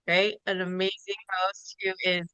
right? An amazing host who is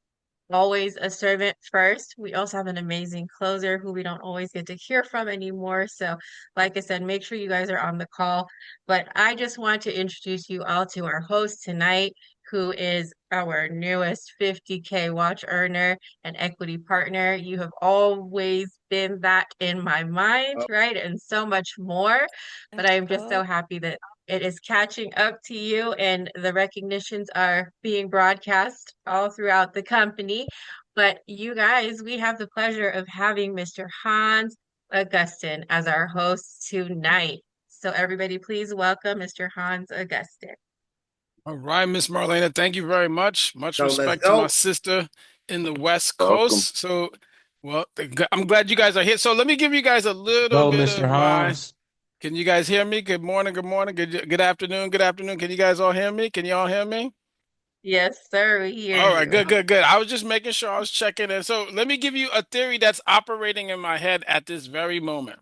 always a servant first. We also have an amazing closer who we don't always get to hear from anymore. So, like I said, make sure you guys are on the call. But I just want to introduce you all to our host tonight, who is our newest 50K watch earner and equity partner. You have always been that in my mind, Oh, right? And so much more. But I am just so Oh, happy that it is catching up to you, and the recognitions are being broadcast all throughout the company. But you guys, we have the pleasure of having Mr. Hans Augustin as our host tonight. So, everybody, please welcome Mr. Hans Augustin. All right, Miss Marlena, thank you very much. Much so let's respect to my go. sister in the West Welcome. Coast. So, well, I'm glad you guys are here. So let me give you guys a little Go, bit Mr. of my. Hans. Can you guys hear me? Good morning, good morning, good afternoon, good afternoon. Can you guys all hear me? Can you all hear me? Yes, sir, we hear All right, you. good, good, good. I was just making sure I was checking in. So let me give you a theory that's operating in my head at this very moment.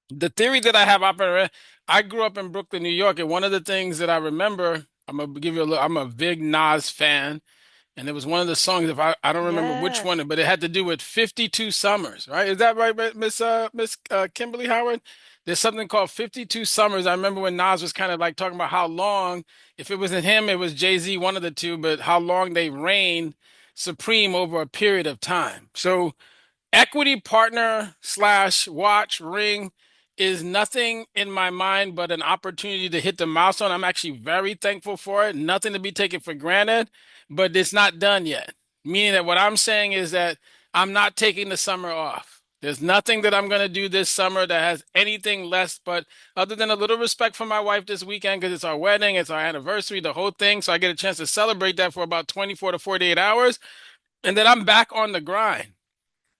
The theory that I have operating, I grew up in Brooklyn, New York, and one of the things that I remember, I'm gonna give you a little, I'm a big Nas fan. And it was one of the songs, if I don't remember which yes. one, but it had to do with 52 Summers, right? Is that right, Miss Kimberly Howard? There's something called 52 Summers. I remember when Nas was kind of like talking about how long, if it wasn't him, it was Jay-Z, one of the two, but how long they reigned supreme over a period of time. So equity partner slash watch ring is nothing in my mind but an opportunity to hit the milestone. I'm actually very thankful for it. Nothing to be taken for granted, but it's not done yet. Meaning that what I'm saying is that I'm not taking the summer off. There's nothing that I'm going to do this summer that has anything less, but other than a little respect for my wife this weekend because it's our wedding, it's our anniversary, the whole thing. So I get a chance to celebrate that for about 24 to 48 hours. And then I'm back on the grind.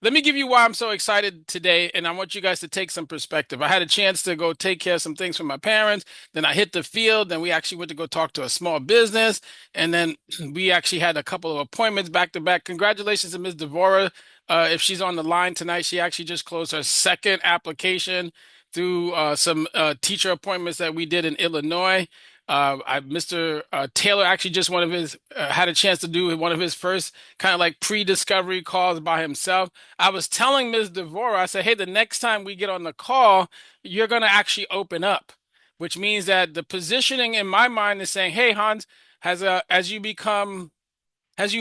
Let me give you why I'm so excited today, and I want you guys to take some perspective. I had a chance to go take care of some things for my parents. Then I hit the field. Then we actually went to go talk to a small business, and then we actually had a couple of appointments back to back. Congratulations to Ms. Devora. If she's on the line tonight, she actually just closed her second application through some teacher appointments that we did in Illinois. Mr. Taylor actually just one of his had a chance to do one of his first kind of like pre-discovery calls by himself. I was telling Ms. Devora, I said, hey, the next time we get on the call, you're going to actually open up, which means that the positioning in my mind is saying, hey, Hans, as you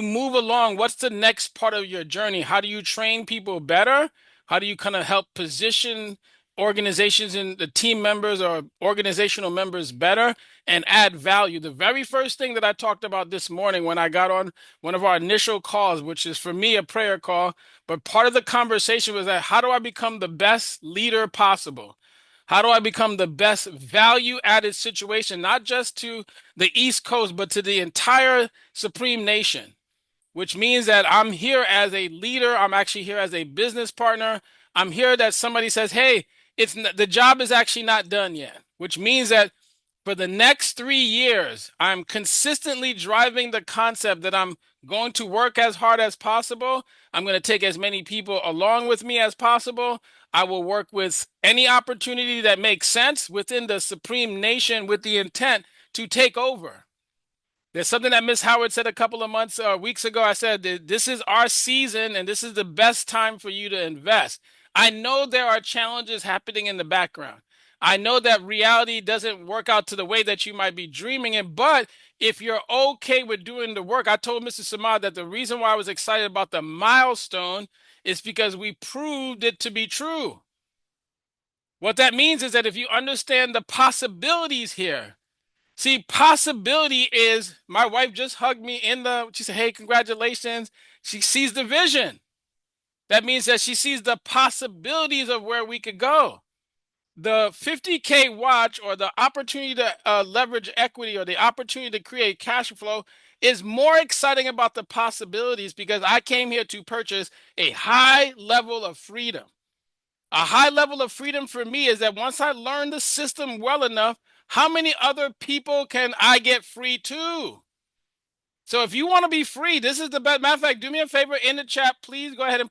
move along, what's the next part of your journey? How do you train people better? How do you kind of help position organizations and the team members or organizational members better and add value? The very first thing that I talked about this morning when I got on one of our initial calls, which is for me a prayer call, but part of the conversation was that how do I become the best leader possible? How do I become the best value added situation, not just to the East Coast, but to the entire Supreme Nation? Which means that I'm here as a leader. I'm actually here as a business partner. I'm here that somebody says, hey, the job is actually not done yet, which means that for the next 3 years, I'm consistently driving the concept that I'm going to work as hard as possible. I'm going to take as many people along with me as possible. I will work with any opportunity that makes sense within the Supreme Nation with the intent to take over. There's something that Miss Howard said a couple of weeks ago. I said that this is our season and this is the best time for you to invest. I know there are challenges happening in the background. I know that reality doesn't work out to the way that you might be dreaming it, but if you're okay with doing the work, I told Mr. Samad that the reason why I was excited about the milestone is because we proved it to be true. What that means is that if you understand the possibilities here, see, possibility is my wife just hugged me she said, hey, congratulations. She sees the vision. That means that she sees the possibilities of where we could go. The 50K watch or the opportunity to leverage equity or the opportunity to create cash flow is more exciting about the possibilities because I came here to purchase a high level of freedom. A high level of freedom for me is that once I learn the system well enough, how many other people can I get free to? So if you want to be free, this is the best. Matter of fact, do me a favor in the chat, please go ahead and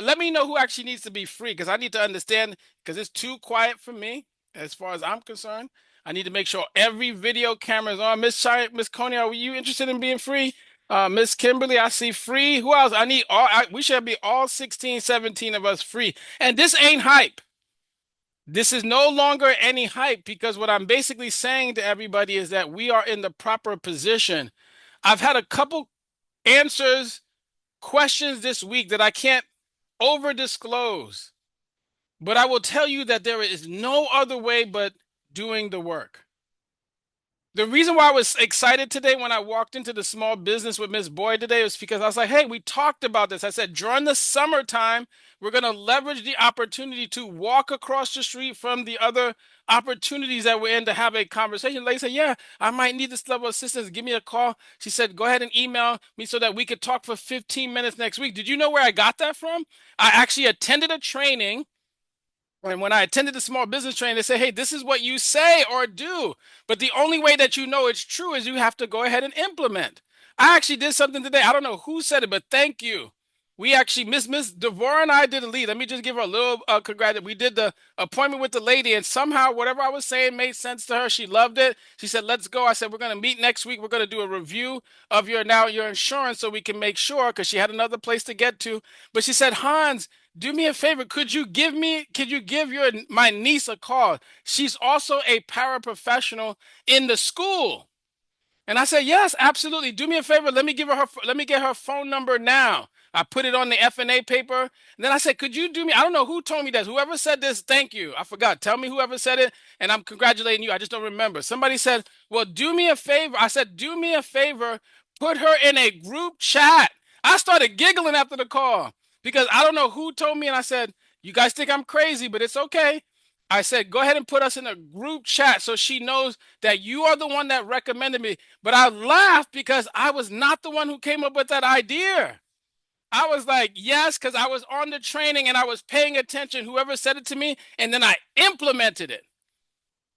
let me know who actually needs to be free because I need to understand because it's too quiet for me as far as I'm concerned. I need to make sure every video camera is on. Miss Coney, are you interested in being free? Miss Kimberly, I see free. Who else? I need all, we should be all 16, 17 of us free. And this ain't hype. This is no longer any hype because what I'm basically saying to everybody is that we are in the proper position. I've had a couple answers, questions this week that I can't over disclose, but I will tell you that there is no other way but doing the work. The reason why I was excited today when I walked into the small business with Miss Boyd today was because I was like, hey, we talked about this. I said, during the summertime, we're going to leverage the opportunity to walk across the street from the other opportunities that we're in to have a conversation. Lady said, yeah, I might need this level of assistance. Give me a call. She said, go ahead and email me so that we could talk for 15 minutes next week. Did you know where I got that from? I actually attended a training. And when I attended the small business training, they say, hey, this is what you say or do. But the only way that you know it's true is you have to go ahead and implement. I actually did something today. I don't know who said it, but thank you. We actually, Miss Devore and I did a lead. Let me just give her a little congratulations. We did the appointment with the lady, and somehow whatever I was saying made sense to her. She loved it. She said, let's go. I said, we're going to meet next week. We're going to do a review of your insurance so we can make sure, because she had another place to get to. But she said, Hans, do me a favor. Could you give my niece a call? She's also a paraprofessional in the school. And I said, yes, absolutely. Do me a favor. Let me get her phone number now. I put it on the F&A paper. And then I said, could you do me? I don't know who told me this. Whoever said this, thank you. I forgot. Tell me whoever said it, and I'm congratulating you. I just don't remember. Somebody said, well, do me a favor. I said, do me a favor. Put her in a group chat. I started giggling after the call because I don't know who told me. And I said, you guys think I'm crazy, but it's okay. I said, go ahead and put us in a group chat so she knows that you are the one that recommended me. But I laughed because I was not the one who came up with that idea. I was like, yes, because I was on the training and I was paying attention, whoever said it to me, and then I implemented it.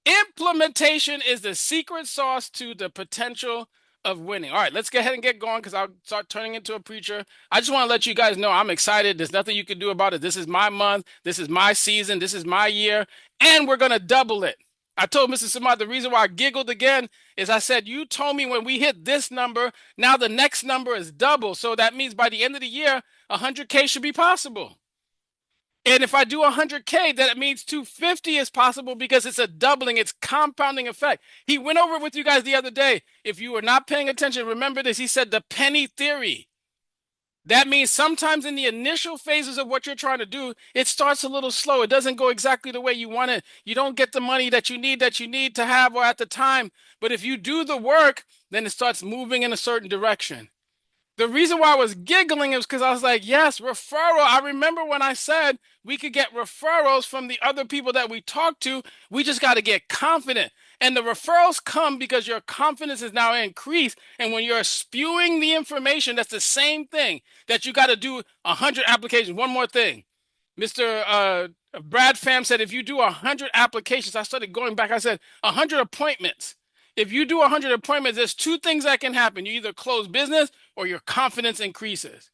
Implementation is the secret sauce to the potential of winning. All right, let's go ahead and get going because I'll start turning into a preacher. I just want to let you guys know I'm excited. There's nothing you can do about it. This is my month. This is my season. This is my year. And we're going to double it. I told Mr. Samad the reason why I giggled again is I said, you told me when we hit this number, now the next number is double. So that means by the end of the year, 100K should be possible. And if I do 100K, that means 250 is possible because it's a doubling, it's compounding effect. He went over it with you guys the other day. If you were not paying attention, remember this. He said the penny theory. That means sometimes in the initial phases of what you're trying to do, it starts a little slow. It doesn't go exactly the way you want it. You don't get the money that you need to have or at the time. But if you do the work, then it starts moving in a certain direction. The reason why I was giggling is because I was like, yes, referral. I remember when I said we could get referrals from the other people that we talk to. We just got to get confident. And the referrals come because your confidence is now increased. And when you're spewing the information, that's the same thing that you got to do 100 applications. One more thing. Mr. Brad Pham said, if you do 100 applications, I started going back. I said 100 appointments. If you do 100 appointments, there's two things that can happen. You either close business or your confidence increases.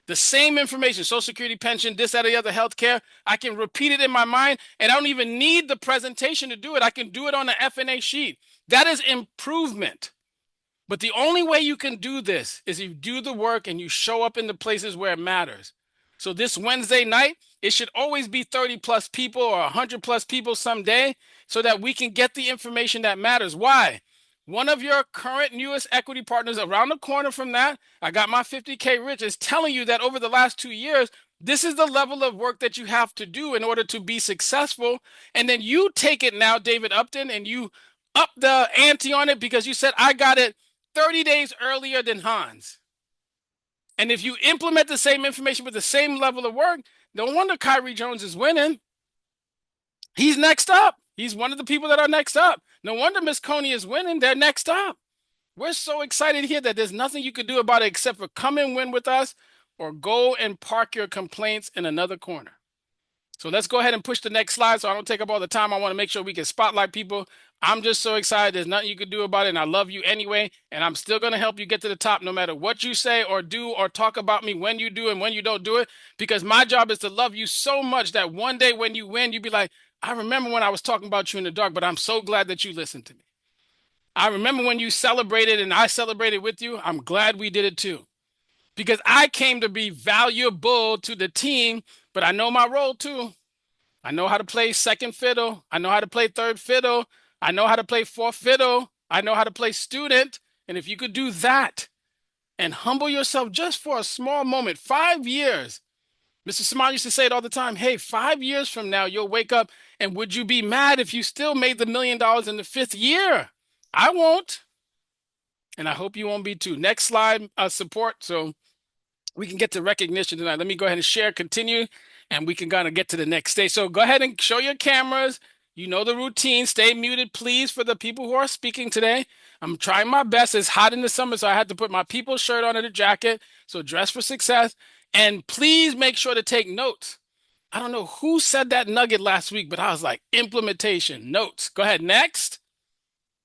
The same information, Social Security, pension, this, that, or the other, healthcare, I can repeat it in my mind, and I don't even need the presentation to do it. I can do it on the F&A sheet. That is improvement. But the only way you can do this is you do the work and you show up in the places where it matters. So this Wednesday night, it should always be 30 plus people or 100 plus people someday so that we can get the information that matters. Why? One of your current newest equity partners around the corner from that, I got my 50K rich, is telling you that over the last 2 years, this is the level of work that you have to do in order to be successful. And then you take it now, David Upton, and you up the ante on it because you said, I got it 30 days earlier than Hans. And if you implement the same information with the same level of work, no wonder Kyrie Jones is winning. He's next up. He's one of the people that are next up. No wonder Miss Coney is winning. They're next up. We're so excited here that there's nothing you can do about it except for come and win with us or go and park your complaints in another corner. So let's go ahead and push the next slide so I don't take up all the time. I want to make sure we can spotlight people. I'm just so excited. There's nothing you can do about it, and I love you anyway, and I'm still going to help you get to the top no matter what you say or do or talk about me when you do and when you don't do it, because my job is to love you so much that one day when you win, you be like, I remember when I was talking about you in the dark, but I'm so glad that you listened to me. I remember when you celebrated and I celebrated with you. I'm glad we did it too. Because I came to be valuable to the team, but I know my role too. I know how to play second fiddle. I know how to play third fiddle. I know how to play fourth fiddle. I know how to play student. And if you could do that and humble yourself just for a small moment, 5 years. Mr. Simon used to say it all the time. Hey, 5 years from now, you'll wake up and would you be mad if you still made the $1 million in the 5th year? I won't. And I hope you won't be too. Next slide, support. So we can get to recognition tonight. Let me go ahead and share, continue, and we can kind of get to the next stage. So go ahead and show your cameras. You know the routine. Stay muted, please, for the people who are speaking today. I'm trying my best. It's hot in the summer, so I had to put my people's shirt on and a jacket. So dress for success. And please make sure to take notes. I don't know who said that nugget last week, but I was like, implementation, notes. Go ahead, next.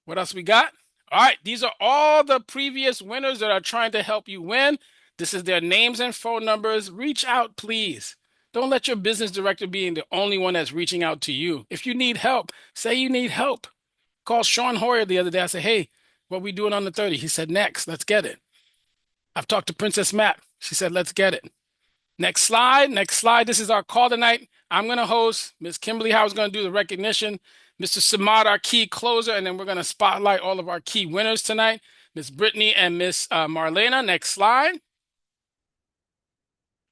What else we got? All right, these are all the previous winners that are trying to help you win. This is their names and phone numbers. Reach out, please. Don't let your business director be the only one that's reaching out to you. If you need help, say you need help. Call Sean Hoyer the other day. I said, hey, what we doing on the 30? He said, next, let's get it. I've talked to Princess Matt. She said, let's get it. Next slide, next slide. This is our call tonight. I'm going to host. Ms. Kimberly Howard's going to do the recognition. Mr. Samad, our key closer, and then we're going to spotlight all of our key winners tonight. Ms. Brittany and Ms. Marlena. Next slide.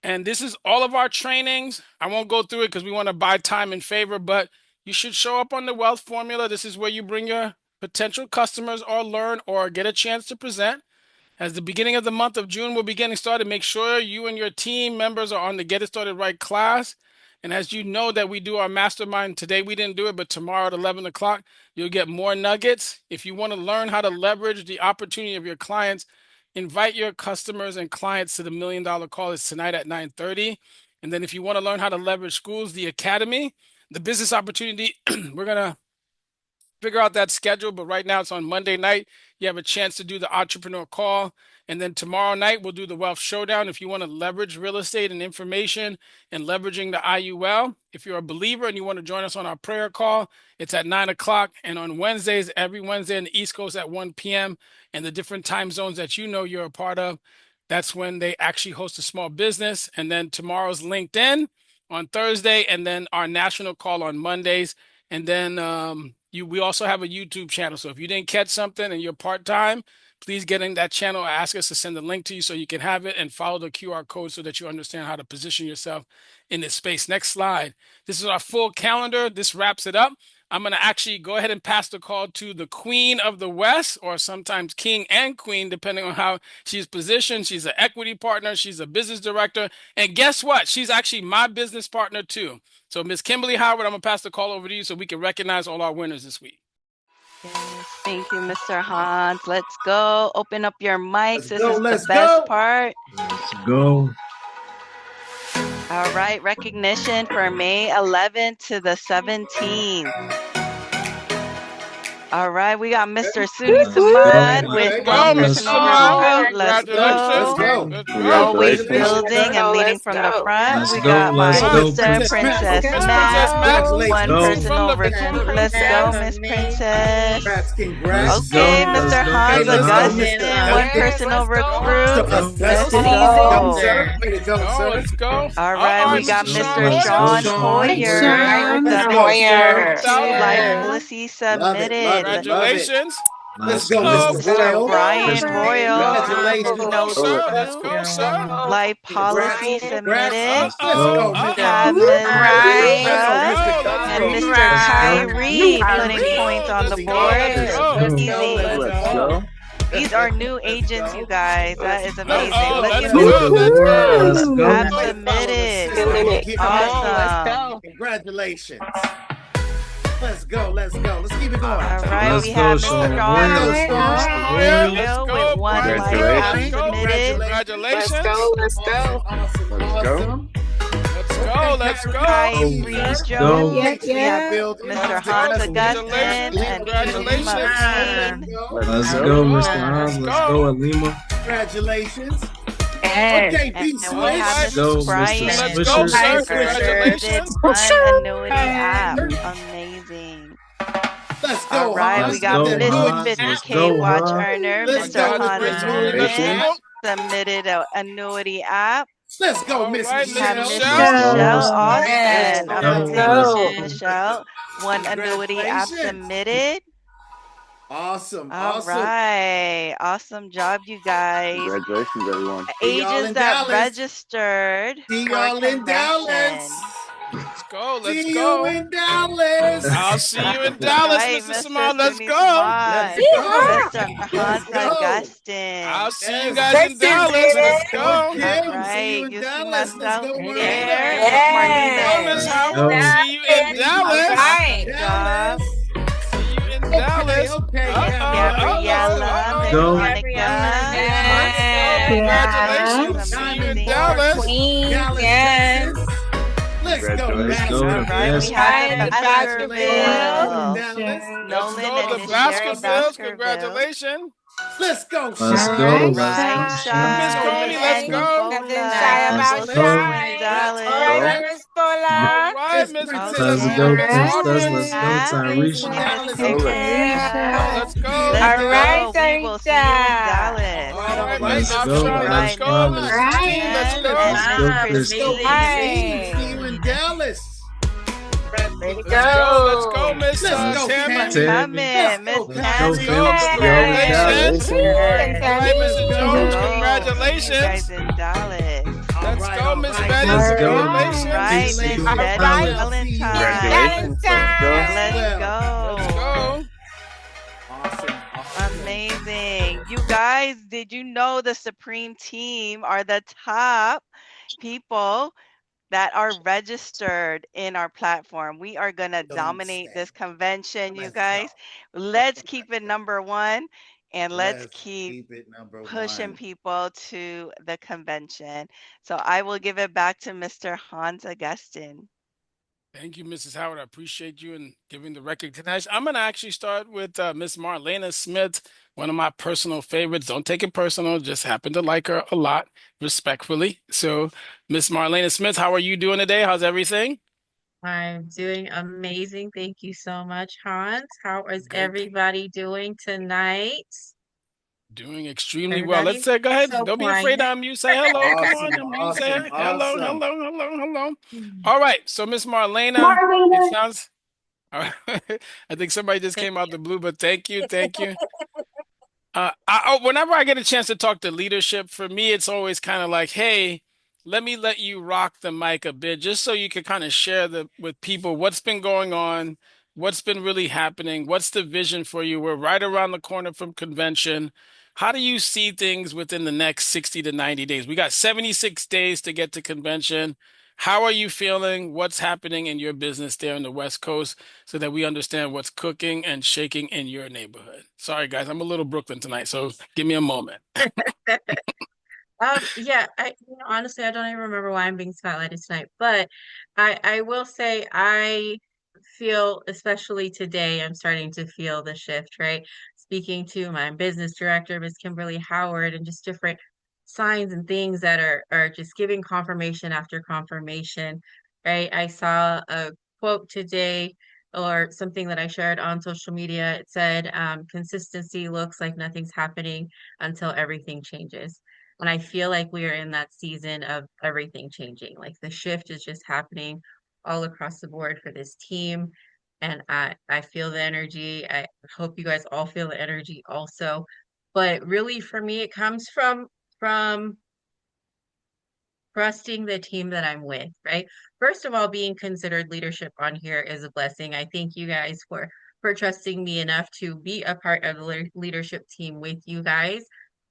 And this is all of our trainings. I won't go through it because we want to buy time in favor, but you should show up on the wealth formula. This is where you bring your potential customers or learn or get a chance to present. As the beginning of the month of June will be getting started, make sure you and your team members are on the Get It Started Right class. And as you know that we do our mastermind today, we didn't do it, but tomorrow at 11 o'clock, you'll get more nuggets. If you want to learn how to leverage the opportunity of your clients, invite your customers and clients to the $1 Million Call. It's tonight at 9:30. And then if you want to learn how to leverage schools, the academy, the business opportunity, we're going to figure out that schedule, but right now it's on Monday night. You have a chance to do the entrepreneur call. And then tomorrow night, we'll do the wealth showdown. If you want to leverage real estate and information and leveraging the IUL, if you're a believer and you want to join us on our prayer call, it's at 9 o'clock. And on Wednesdays, every Wednesday in the East Coast at 1 p.m. and the different time zones that you know you're a part of, that's when they actually host a small business. And then tomorrow's LinkedIn on Thursday, and then our national call on Mondays. And then we also have a YouTube channel. So if you didn't catch something and you're part-time, please get in that channel. Ask us to send the link to you so you can have it and follow the QR code so that you understand how to position yourself in this space. Next slide. This is our full calendar. This wraps it up. I'm going to actually go ahead and pass the call to the Queen of the West, or sometimes King and Queen, depending on how she's positioned. She's an equity partner. She's a business director. And guess what? She's actually my business partner too. So Ms. Kimberly Howard, I'm going to pass the call over to you so we can recognize all our winners this week. Yes, thank you, Mr. Hans. Let's go. Open up your mics. This is the best part. Let's go. All right, recognition for May 11th to the 17th. All right, we got Mr. Sudi Samad with one person over recruit. Let's go. Always building and leading from the front. We got my sister, Princess Matt, one person over recruit. Let's go, Miss Princess. Okay, Mr. Hans Augustin, one person over recruit. Let's go. Let's go. All right, we got Mr. Sean Hoyer, the Life Policy Submitted. Congratulations. Let's go, Mr. Brian Royal, Let's go, sir. Life Policy Submitted. go. We got Ms. and Mr. Tyree putting points on the board. Easy. These are new agents, you guys. That is amazing. Look at Let's go. have submitted. Awesome. Congratulations. Let's go. Let's keep it going. All right, Let's we go, have Sean. Mr. Royal with one life submitted. Congratulations. Let's go. Awesome. Let's go. Tyree Let's Jones. go. We have Mr. Hans Augustin and Congratulations. Emma Payne. Let's go, Mr. Hans. Let's go, Alima. Congratulations. Okay, And B we have Swish. Let's go, Mrs. Mr. Brian Let's go, Swisher. sir. Swisher. did Congratulations. an annuity app. Amazing. Let's All go, right, Hans. we Let's got Get go, that Mr. booty. Hans. Let's 50K go, watch Hans. earner, Let's My Mr. go, God, the Mr. grace Hans only. Let's Smith, go. submitted an annuity app. Let's go, All Miss right, We Miss have Michelle. Miss Michelle. Let's go, Michelle Miss Austin. Yes, Michelle. let's Let's Amazing, go. go. Michelle. One annuity app Congratulations. submitted. Awesome, All awesome. right. Awesome job, you guys. Congratulations, everyone. See y'all Ages in that Dallas. registered See for y'all in convention. Dallas. Let's go. Let's See you go. in Dallas. I'll see you in All Dallas, right, Mr. Mr. Simone. Let's Suni go. Let's Saman, go. Mr. Let's Hans go. Augustine. I'll see you Yes. guys in Dallas. Let's Go, go. All Kim. See you right, in you see Dallas. Let's myself go, here, Marlena. Miss Let's Marlena go, Miss Let's Smith. Howard. go. See you in See you Dallas. in Awesome job. Dallas. See you in Okay, Dallas. okay, Gabriella, Let's Miss go. Monica. Let's go. That's Congratulations. See you in Diamond amazing. Bars, Dallas. Dallas, Texas. Let's go, Let's Congratulations. go All to right, we Best. have the Congratulations in Baskervilles. Dallas. Let's Nolan go. and The Sherry Baskervilles. Baskerville. Congratulations. Let's go, Let's Shy. go. All Let's right, go, And Shy. Miss Shy Coney, let's and go. Nicola. Let's We'll see go. you in Let's Let's Dallas. go. go. All right, Miss Miss Princess Let's Princess Okay, go, Mary Mary. Princess. Miss Let's go, Pat See you in Tyresha. and Miss Dallas. Nolan. Tanisha. Let's go. See you in Let's Dallas. go. We will see you in Dallas. All right, Miss Let's Let's go. go, All Armstrong. Let's right, Let's Miss Miss go. go. Miss Let's Smart. go. Christine, let's Smith go. and Let's Miss go, Let's go, Christine. Christine. Christine. See you in Dallas. Let's go. Let's go, Miss Let's go, Keep Tammy. on Tammy. Tammy. Let's coming, Miss go, Let's go, Let's Tammy. go. Phillips. Tammy. Yo, in Congratulations. Dallas. Congratulations. All right, Let's Mrs. go. Jones, Go. See you guys congratulations. in Dallas. Let's go, All Miss right. Betty. Let's go. All Congratulations. right, See Miss you in Betty Dallas. See you in Valentine. Congratulations. Let's go. as Let's well. Let's go. go. Awesome. Awesome. Amazing. You guys, did you know the Supreme team are the top people that are registered in our platform? We are going to Don't dominate say. this convention, you Let's guys. go. Let's keep it number one and let's Let's keep keep it number pushing one. people to the convention. So I will give it back to Mr. Hans Augustin. Thank you, Mrs. Howard. I appreciate you and giving the recognition. I'm going to actually start with Miss Marlena Smith, one of my personal favorites. Don't take it personal. Just happen to like her a lot, respectfully. So, Miss Marlena Smith, how are you doing today? How's everything? I'm doing amazing. Thank you so much, Hans. How is Good. everybody doing tonight? Doing extremely well. Let's Everybody say, go ahead. so Don't be quiet. afraid to unmute. Say hello. Come on, Awesome. unmute. Awesome. Say hello, Awesome. hello, hello, hello. All right. So, Miss Marlena, it sounds. I think somebody just Thank came out you. the blue, but thank you, thank you. Whenever I get a chance to talk to leadership, for me, it's always kind of like, hey, let you rock the mic a bit, just so you can kind of share with people what's been going on, what's been really happening, what's the vision for you. We're right around the corner from convention. How do you see things within the next 60 to 90 days? We got 76 days to get to convention. How are you feeling? What's happening in your business there in the West Coast so that we understand what's cooking and shaking in your neighborhood? Sorry, guys, I'm a little Brooklyn tonight, so give me a moment. Yeah, honestly, I don't even remember why I'm being spotlighted tonight, but I will say I feel, especially today, I'm starting to feel the shift, right? Speaking to my business director, Miss Kimberly Howard, and just different signs and things that are just giving confirmation after confirmation, right? I saw a quote today or something that I shared on social media. It said, consistency looks like nothing's happening until everything changes. And I feel like we are in that season of everything changing. Like the shift is just happening all across the board for this team. And I feel the energy. I hope you guys all feel the energy also. But really for me, it comes from trusting the team that I'm with, right? First of all, being considered leadership on here is a blessing. I thank you guys for trusting me enough to be a part of the leadership team with you guys.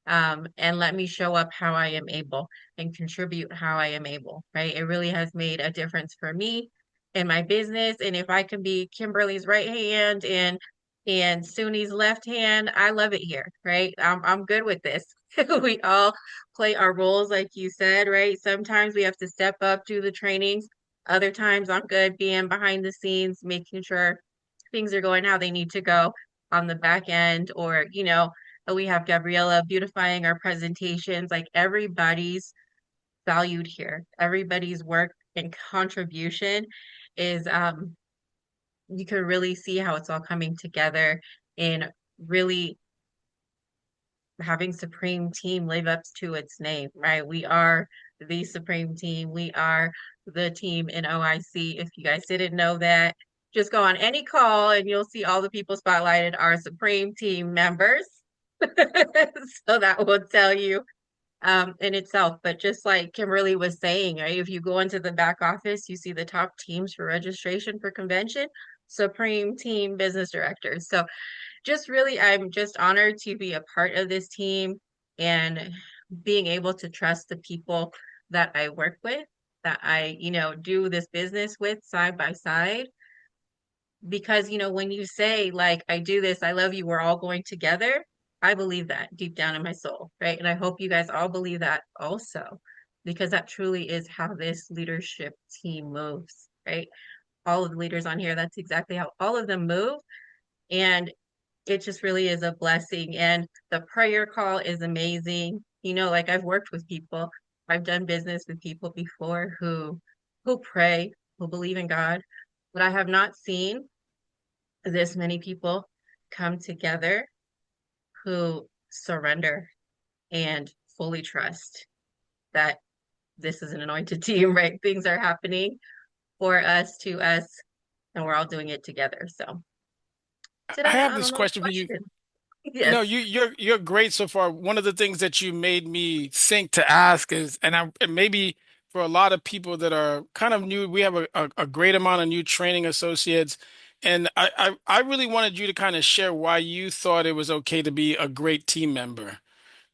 And let me show up how I am able and contribute how I am able, right? It really has made a difference for me in my business. And if I can be Kimberly's right hand and Suni's left hand, I love it here, right? I'm good with this. We all play our roles, like you said, right? Sometimes we have to step up, do the trainings. Other times I'm good being behind the scenes, making sure things are going how they need to go on the back end, or, We have Gabriella beautifying our presentations. Like everybody's valued here. Everybody's work and contribution is you can really see how it's all coming together and really having Supreme Team live up to its name, right? We are the Supreme Team. We are the team in OIC. If you guys didn't know that, just go on any call and you'll see all the people spotlighted are Supreme Team members. So that will tell you in itself. But just like Kimberly was saying, right? If you go into the back office, you see the top teams for registration for convention, Supreme Team business directors. So just really, I'm just honored to be a part of this team and being able to trust the people that I work with, that I, do this business with side by side. Because, when you say, like, I do this, I love you, we're all going together, I believe that deep down in my soul, right? And I hope you guys all believe that also, because that truly is how this leadership team moves, right? All of the leaders on here, that's exactly how all of them move. And it just really is a blessing. And the prayer call is amazing. Like I've worked with people, I've done business with people before who pray, who believe in God, but I have not seen this many people come together who surrender and fully trust that this is an anointed team, right? Things are happening for us, to us, and we're all doing it together. So did I have I this don't know the question for you. question. No, Yes. you're great so far. One of the things that you made me think to ask is, and maybe for a lot of people that are kind of new, we have a great amount of new training associates, and I really wanted you to kind of share why you thought it was okay to be a great team member.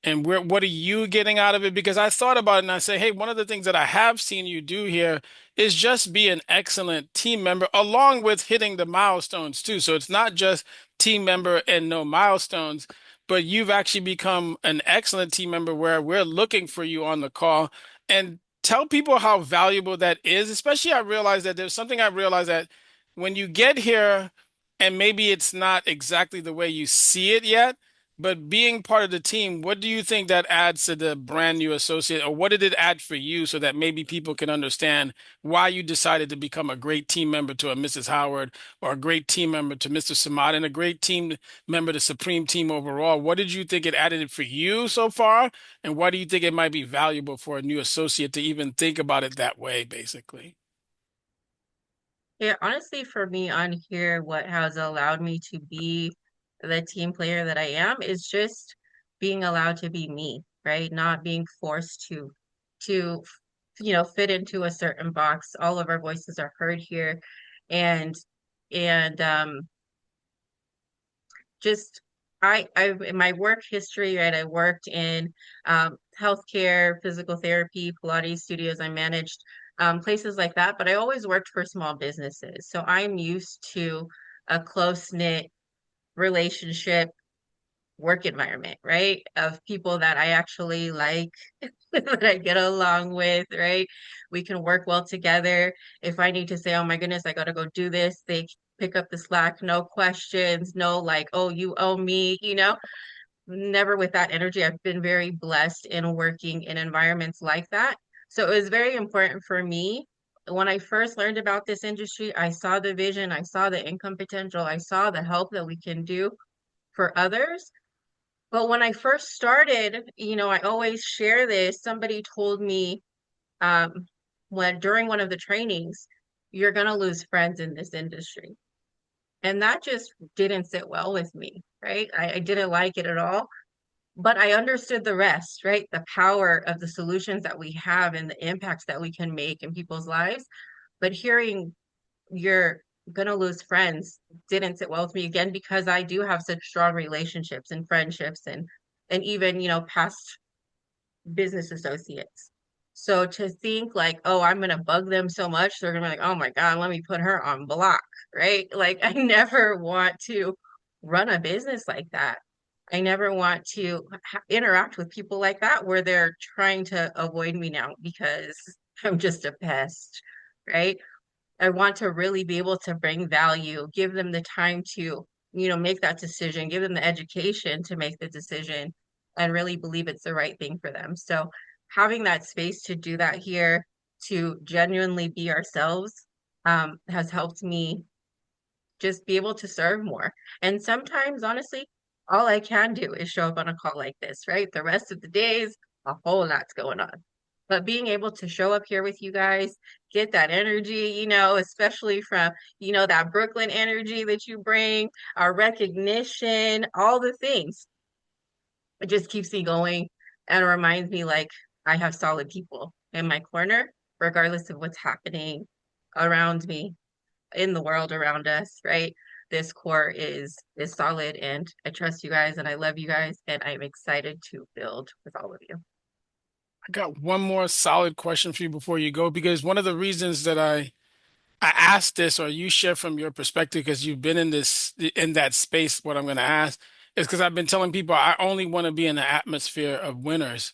And what are you getting out of it? Because I thought about it and I say, hey, one of the things that I have seen you do here is just be an excellent team member, along with hitting the milestones too. So it's not just team member and no milestones, but you've actually become an excellent team member where we're looking for you on the call. And tell people how valuable that is. Especially, I realize that there's something I realize that when you get here, and maybe it's not exactly the way you see it yet, but being part of the team, what do you think that adds to the brand new associate, or what did it add for you so that maybe people can understand why you decided to become a great team member to a Mrs. Howard, or a great team member to Mr. Samad, and a great team member to Supreme Team overall? What did you think it added for you so far? And why do you think it might be valuable for a new associate to even think about it that way, basically? Yeah, honestly, for me on here, what has allowed me to be the team player that I am is just being allowed to be me, right? Not being forced to, fit into a certain box. All of our voices are heard here. And and just in my work history, right? I worked in healthcare, physical therapy, Pilates studios. I managed places like that, but I always worked for small businesses. So I'm used to a close-knit relationship work environment, right? Of people that I actually like, that I get along with, right? We can work well together. If I need to say, oh my goodness, I gotta go do this, they pick up the slack, no questions, no like, oh, you owe me, never with that energy. I've been very blessed in working in environments like that. So it was very important for me. When I first learned about this industry, I saw the vision, I saw the income potential, I saw the help that we can do for others. But when I first started, I always share this. Somebody told me um, when during one of the trainings, you're going to lose friends in this industry. And that just didn't sit well with me, right? I didn't like it at all. But I understood the rest, right? The power of the solutions that we have and the impacts that we can make in people's lives. But hearing you're gonna lose friends didn't sit well with me again because I do have such strong relationships and friendships and even, past business associates. So to think like, oh, I'm gonna bug them so much, they're gonna be like, oh my God, let me put her on block, right? Like I never want to run a business like that. I never want to interact with people like that where they're trying to avoid me now because I'm just a pest, right? I want to really be able to bring value, give them the time to make that decision, give them the education to make the decision and really believe it's the right thing for them. So having that space to do that here, to genuinely be ourselves, has helped me just be able to serve more. And sometimes, honestly, all I can do is show up on a call like this, right? The rest of the days, a whole lot's going on. But being able to show up here with you guys, get that energy, especially from, that Brooklyn energy that you bring, our recognition, all the things, it just keeps me going and reminds me like I have solid people in my corner, regardless of what's happening around me in the world around us, right? This core is solid and I trust you guys and I love you guys and I'm excited to build with all of you. I got one more solid question for you before you go, because one of the reasons that I asked this, or you share from your perspective, because you've been in that space, what I'm going to ask is because I've been telling people I only want to be in the atmosphere of winners.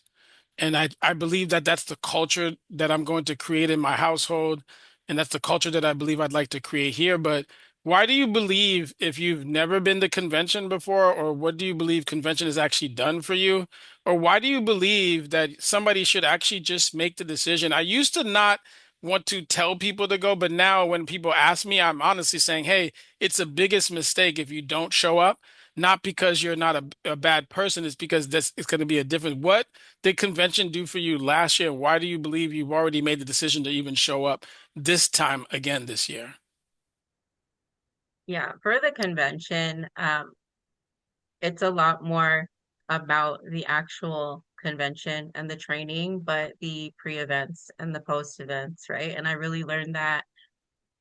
And I believe that that's the culture that I'm going to create in my household. And that's the culture that I believe I'd like to create here. But why do you believe, if you've never been to convention before, or what do you believe convention has actually done for you? Or why do you believe that somebody should actually just make the decision? I used to not want to tell people to go, but now when people ask me, I'm honestly saying, hey, it's the biggest mistake if you don't show up. Not because you're not a bad person, it's because this it's going to be a different. What did convention do for you last year? Why do you believe you've already made the decision to even show up this time again this year? Yeah, for the convention, it's a lot more about the actual convention and the training, but the pre-events and the post-events, right? And I really learned that.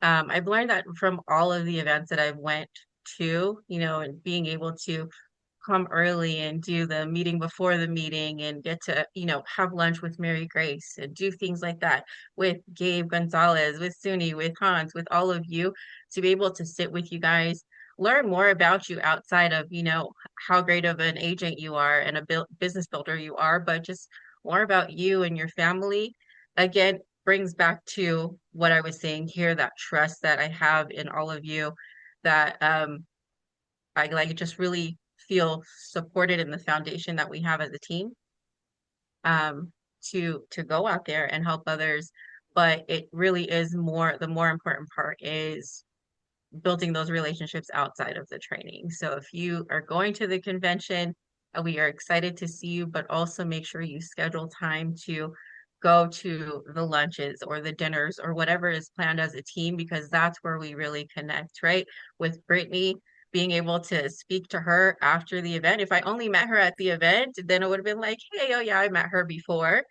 I've learned that from all of the events that I've went to, and being able to come early and do the meeting before the meeting and get to, have lunch with Mary Grace and do things like that with Gabe Gonzalez, with Suni, with Hans, with all of you, to be able to sit with you guys, learn more about you outside of, how great of an agent you are and a business builder you are, but just more about you and your family. Again, brings back to what I was saying here, that trust that I have in all of you, that I like just really feel supported in the foundation that we have as a team, to go out there and help others. But it really is the more important part is building those relationships outside of the training. So if you are going to the convention, we are excited to see you, but also make sure you schedule time to go to the lunches or the dinners or whatever is planned as a team, because that's where we really connect, right? With Brittany, being able to speak to her after the event. If I only met her at the event, then it would have been like, hey, oh yeah, I met her before.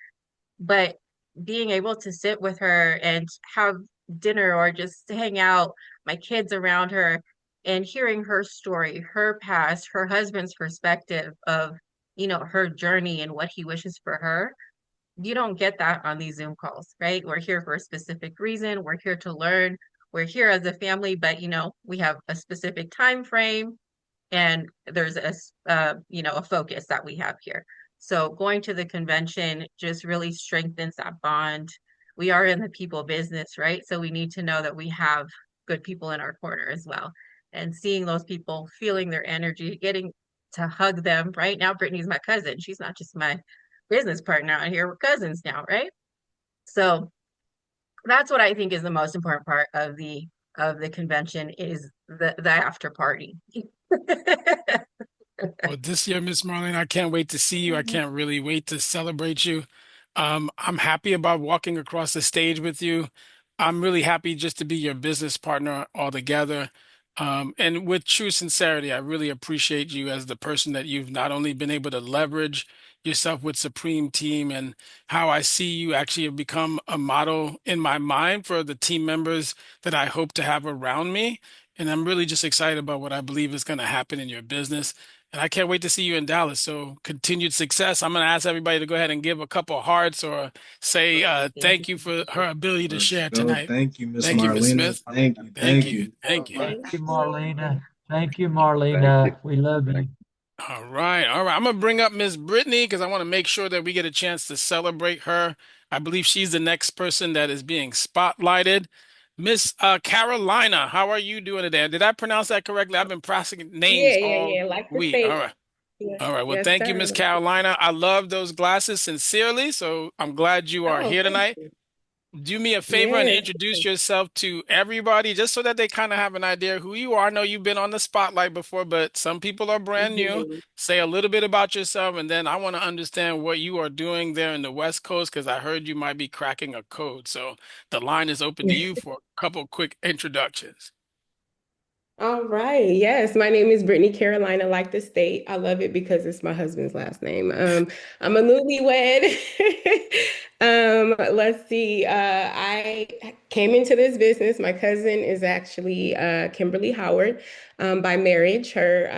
But being able to sit with her and have dinner or just hang out, my kids around her, and hearing her story, her past, her husband's perspective of, her journey and what he wishes for her. You don't get that on these Zoom calls, right? We're here for a specific reason. We're here to learn. We're here as a family, but we have a specific time frame and there's a focus that we have here. So going to the convention just really strengthens that bond. We are in the people business, right? So we need to know that we have good people in our corner as well. And seeing those people, feeling their energy, getting to hug them. Right now, Brittany's my cousin. She's not just my business partner out here. We're cousins now, right? So that's what I think is the most important part of the convention is the after party. Well, this year, Miss Marlene, I can't wait to see you. I Mhm. can't really wait to celebrate you. I'm happy about walking across the stage with you. I'm really happy just to be your business partner altogether. And with true sincerity, I really appreciate you as the person that you've not only been able to leverage yourself with Supreme Team, and how I see you actually have become a model in my mind for the team members that I hope to have around me. And I'm really just excited about what I believe is going to happen in your business. And I can't wait to see you in Dallas. So continued success. I'm going to ask everybody to go ahead and give a couple of hearts, or say Thank you. thank you for her ability to Let's share go. tonight. Thank you, Miss Thank you, Miss Marlena. Smith. Thank you. Thank Thank you. you. Thank you. Thank Thank you, you. Marlena. Thank you, Thank you. Marlena. We love you. All right. All right. I'm going to bring up Miss Brittany because I want to make sure that we get a chance to celebrate her. I believe she's the next person that is being spotlighted. Miss Carolina, how are you doing today? Did I pronounce that correctly? I've been pressing names Yeah, yeah, all yeah. Like the week. All state. right. Yes, All right. Well, yes, thank you, sir. Miss Carolina. I love those glasses sincerely. So I'm glad you are Oh, here thank tonight. you. Do me a favor and Yes. introduce yourself to everybody just so that they kind of have an idea who you are. I know you've been on the spotlight before, but some people are brand new. Mhm. Say a little bit about yourself, and then I want to understand what you are doing there in the West Coast because I heard you might be cracking a code. So the line is open to you for a couple quick introductions. All right. Yes, my name is Brittany Carolina, like the state. I love it because it's my husband's last name. I'm a newlywed. Let's see. I came into this business. My cousin is actually Kimberly Howard by marriage. Her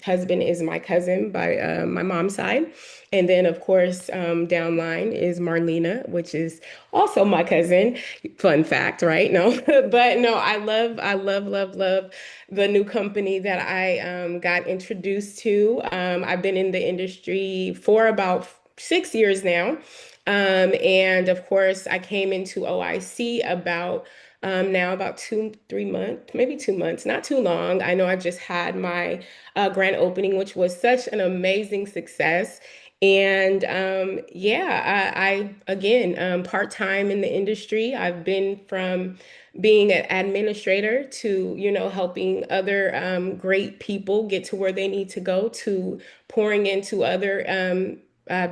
husband is my cousin by my mom's side. And then, of course, downline is Marlena, which is also my cousin. Fun fact, right? No, but no, love the new company that I got introduced to. I've been in the industry for about 6 years now. And of course, I came into OIC about now about 2, 3 months, maybe 2 months, not too long. I know I just had my grand opening, which was such an amazing success. And yeah, I again, part-time in the industry. I've been from being an administrator to, helping other great people get to where they need to go, to pouring into other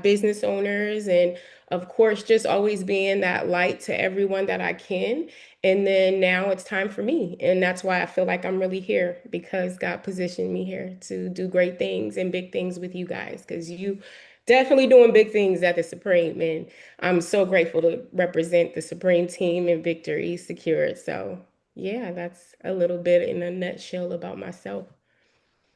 business owners, and of course, just always being that light to everyone that I can. And then now it's time for me. And that's why I feel like I'm really here, because God positioned me here to do great things and big things with you guys, because you definitely doing big things at the Supreme. And I'm so grateful to represent the Supreme team and victory secured. So, yeah, that's a little bit in a nutshell about myself.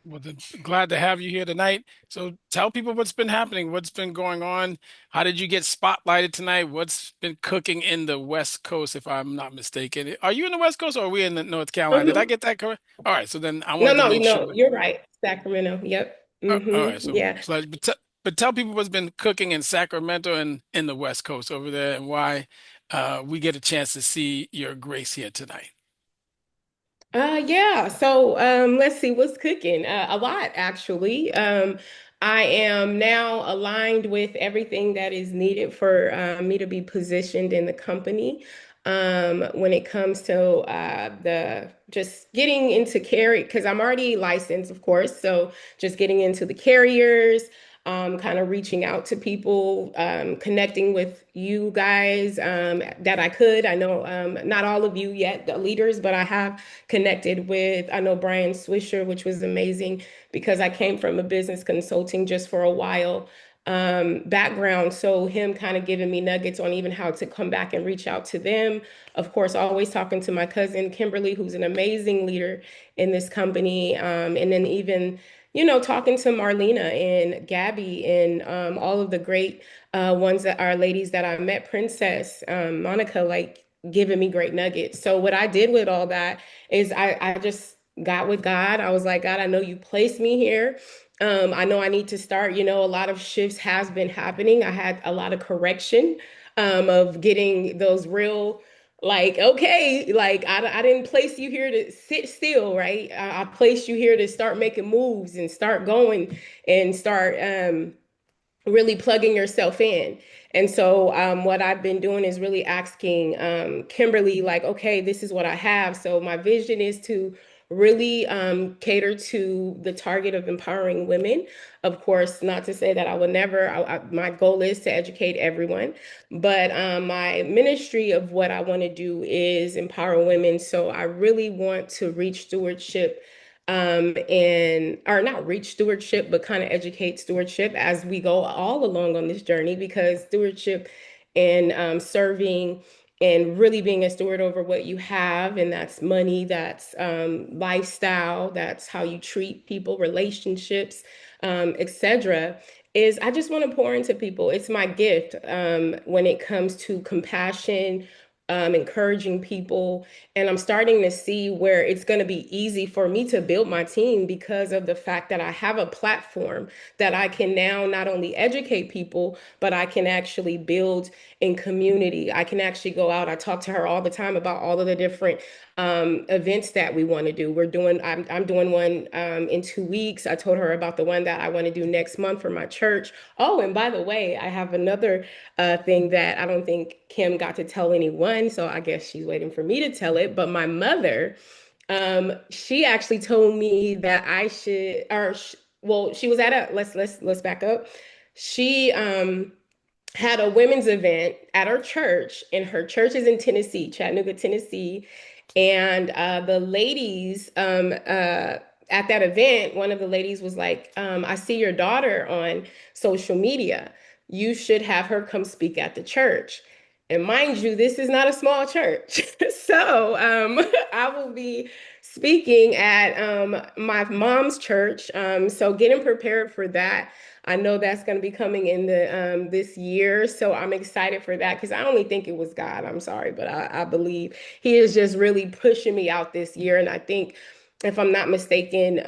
Well, glad to have you here tonight. So tell people what's been happening, what's been going on. How did you get spotlighted tonight? What's been cooking in the West Coast, if I'm not mistaken? Are you in the West Coast or are we in the North Carolina? Did I Mhm. get that correct? All right. So then I No, wanted to no, make sure. no, you're right. Sacramento. Yep. All right. Yeah. But tell people what's been cooking in Sacramento and in the West Coast over there and why we get a chance to see your grace here tonight. Yeah. So, let's see what's cooking. A lot, actually. I am now aligned with everything that is needed for me to be positioned in the company. When it comes to the just getting into carry, because I'm already licensed, of course. So, just getting into the carriers, kind of reaching out to people, connecting with you guys that I could. I know not all of you yet, the leaders, but I have connected with, I know Brian Swisher, which was amazing because I came from a business consulting just for a while background. So him kind of giving me nuggets on even how to come back and reach out to them. Of course, always talking to my cousin Kimberly, who's an amazing leader in this company. And then even, talking to Marlena and Gabby and all of the great ones that are ladies that I met, Princess, Monica, like giving me great nuggets. So what I did with all that is I just got with God. I was like, God, I know you placed me here. I know I need to start, a lot of shifts has been happening. I had a lot of correction of getting those real, like, okay, like I didn't place you here to sit still, right? I placed you here to start making moves and start going and start really plugging yourself in. And so, what I've been doing is really asking Kimberly, like, okay, this is what I have. So, my vision is to really cater to the target of empowering women. Of course, not to say that I will never, my goal is to educate everyone, but my ministry of what I want to do is empower women. So, I really want to reach stewardship and or not reach stewardship, but kind of educate stewardship as we go all along on this journey, because stewardship and serving and really being a steward over what you have, and that's money, that's lifestyle, that's how you treat people, relationships, etc. Is I just want to pour into people. It's my gift when it comes to compassion, encouraging people. And I'm starting to see where it's going to be easy for me to build my team because of the fact that I have a platform that I can now not only educate people, but I can actually build in community. I can actually go out. I talk to her all the time about all of the different events that we want to do. I'm doing one in 2 weeks. I told her about the one that I want to do next month for my church. Oh, and by the way, I have another thing that I don't think Kim got to tell anyone. So I guess she's waiting for me to tell it. But my mother, she actually told me that I should, well, she was at let's back up. She had a women's event at her church, and her church is in Tennessee, Chattanooga, Tennessee. And the ladies at that event, one of the ladies was like, I see your daughter on social media. You should have her come speak at the church. And mind you, this is not a small church. So I will be speaking at my mom's church. So getting prepared for that. I know that's going to be coming in the this year, so I'm excited for that because I only think it was God. I'm sorry, but I believe He is just really pushing me out this year. And I think, if I'm not mistaken,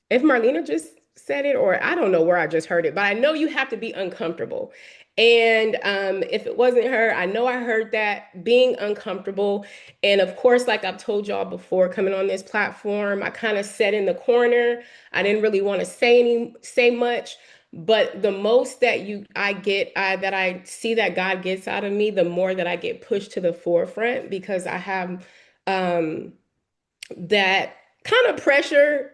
if Marlena just said it, or I don't know where I just heard it, but I know you have to be uncomfortable. And if it wasn't her, I know I heard that being uncomfortable. And of course, like I've told y'all before, coming on this platform, I kind of sat in the corner. I didn't really want to say much. But the most that that I see that God gets out of me, the more that I get pushed to the forefront because I have that kind of pressure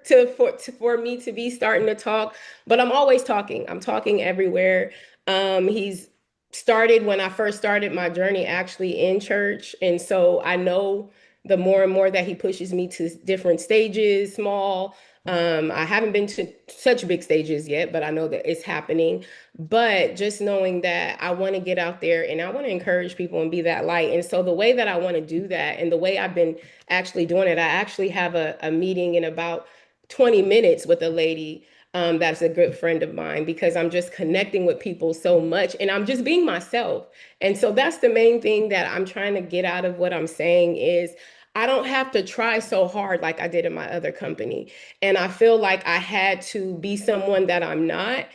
for me to be starting to talk, but I'm always talking. I'm talking everywhere. He's started when I first started my journey actually in church, and so I know the more and more that he pushes me to different stages, small. I haven't been to such big stages yet, but I know that it's happening. But just knowing that I want to get out there and I want to encourage people and be that light. And so the way that I want to do that and the way I've been actually doing it, I actually have a meeting in about 20 minutes with a lady that's a good friend of mine because I'm just connecting with people so much and I'm just being myself. And so that's the main thing that I'm trying to get out of what I'm saying is I don't have to try so hard like I did in my other company. And I feel like I had to be someone that I'm not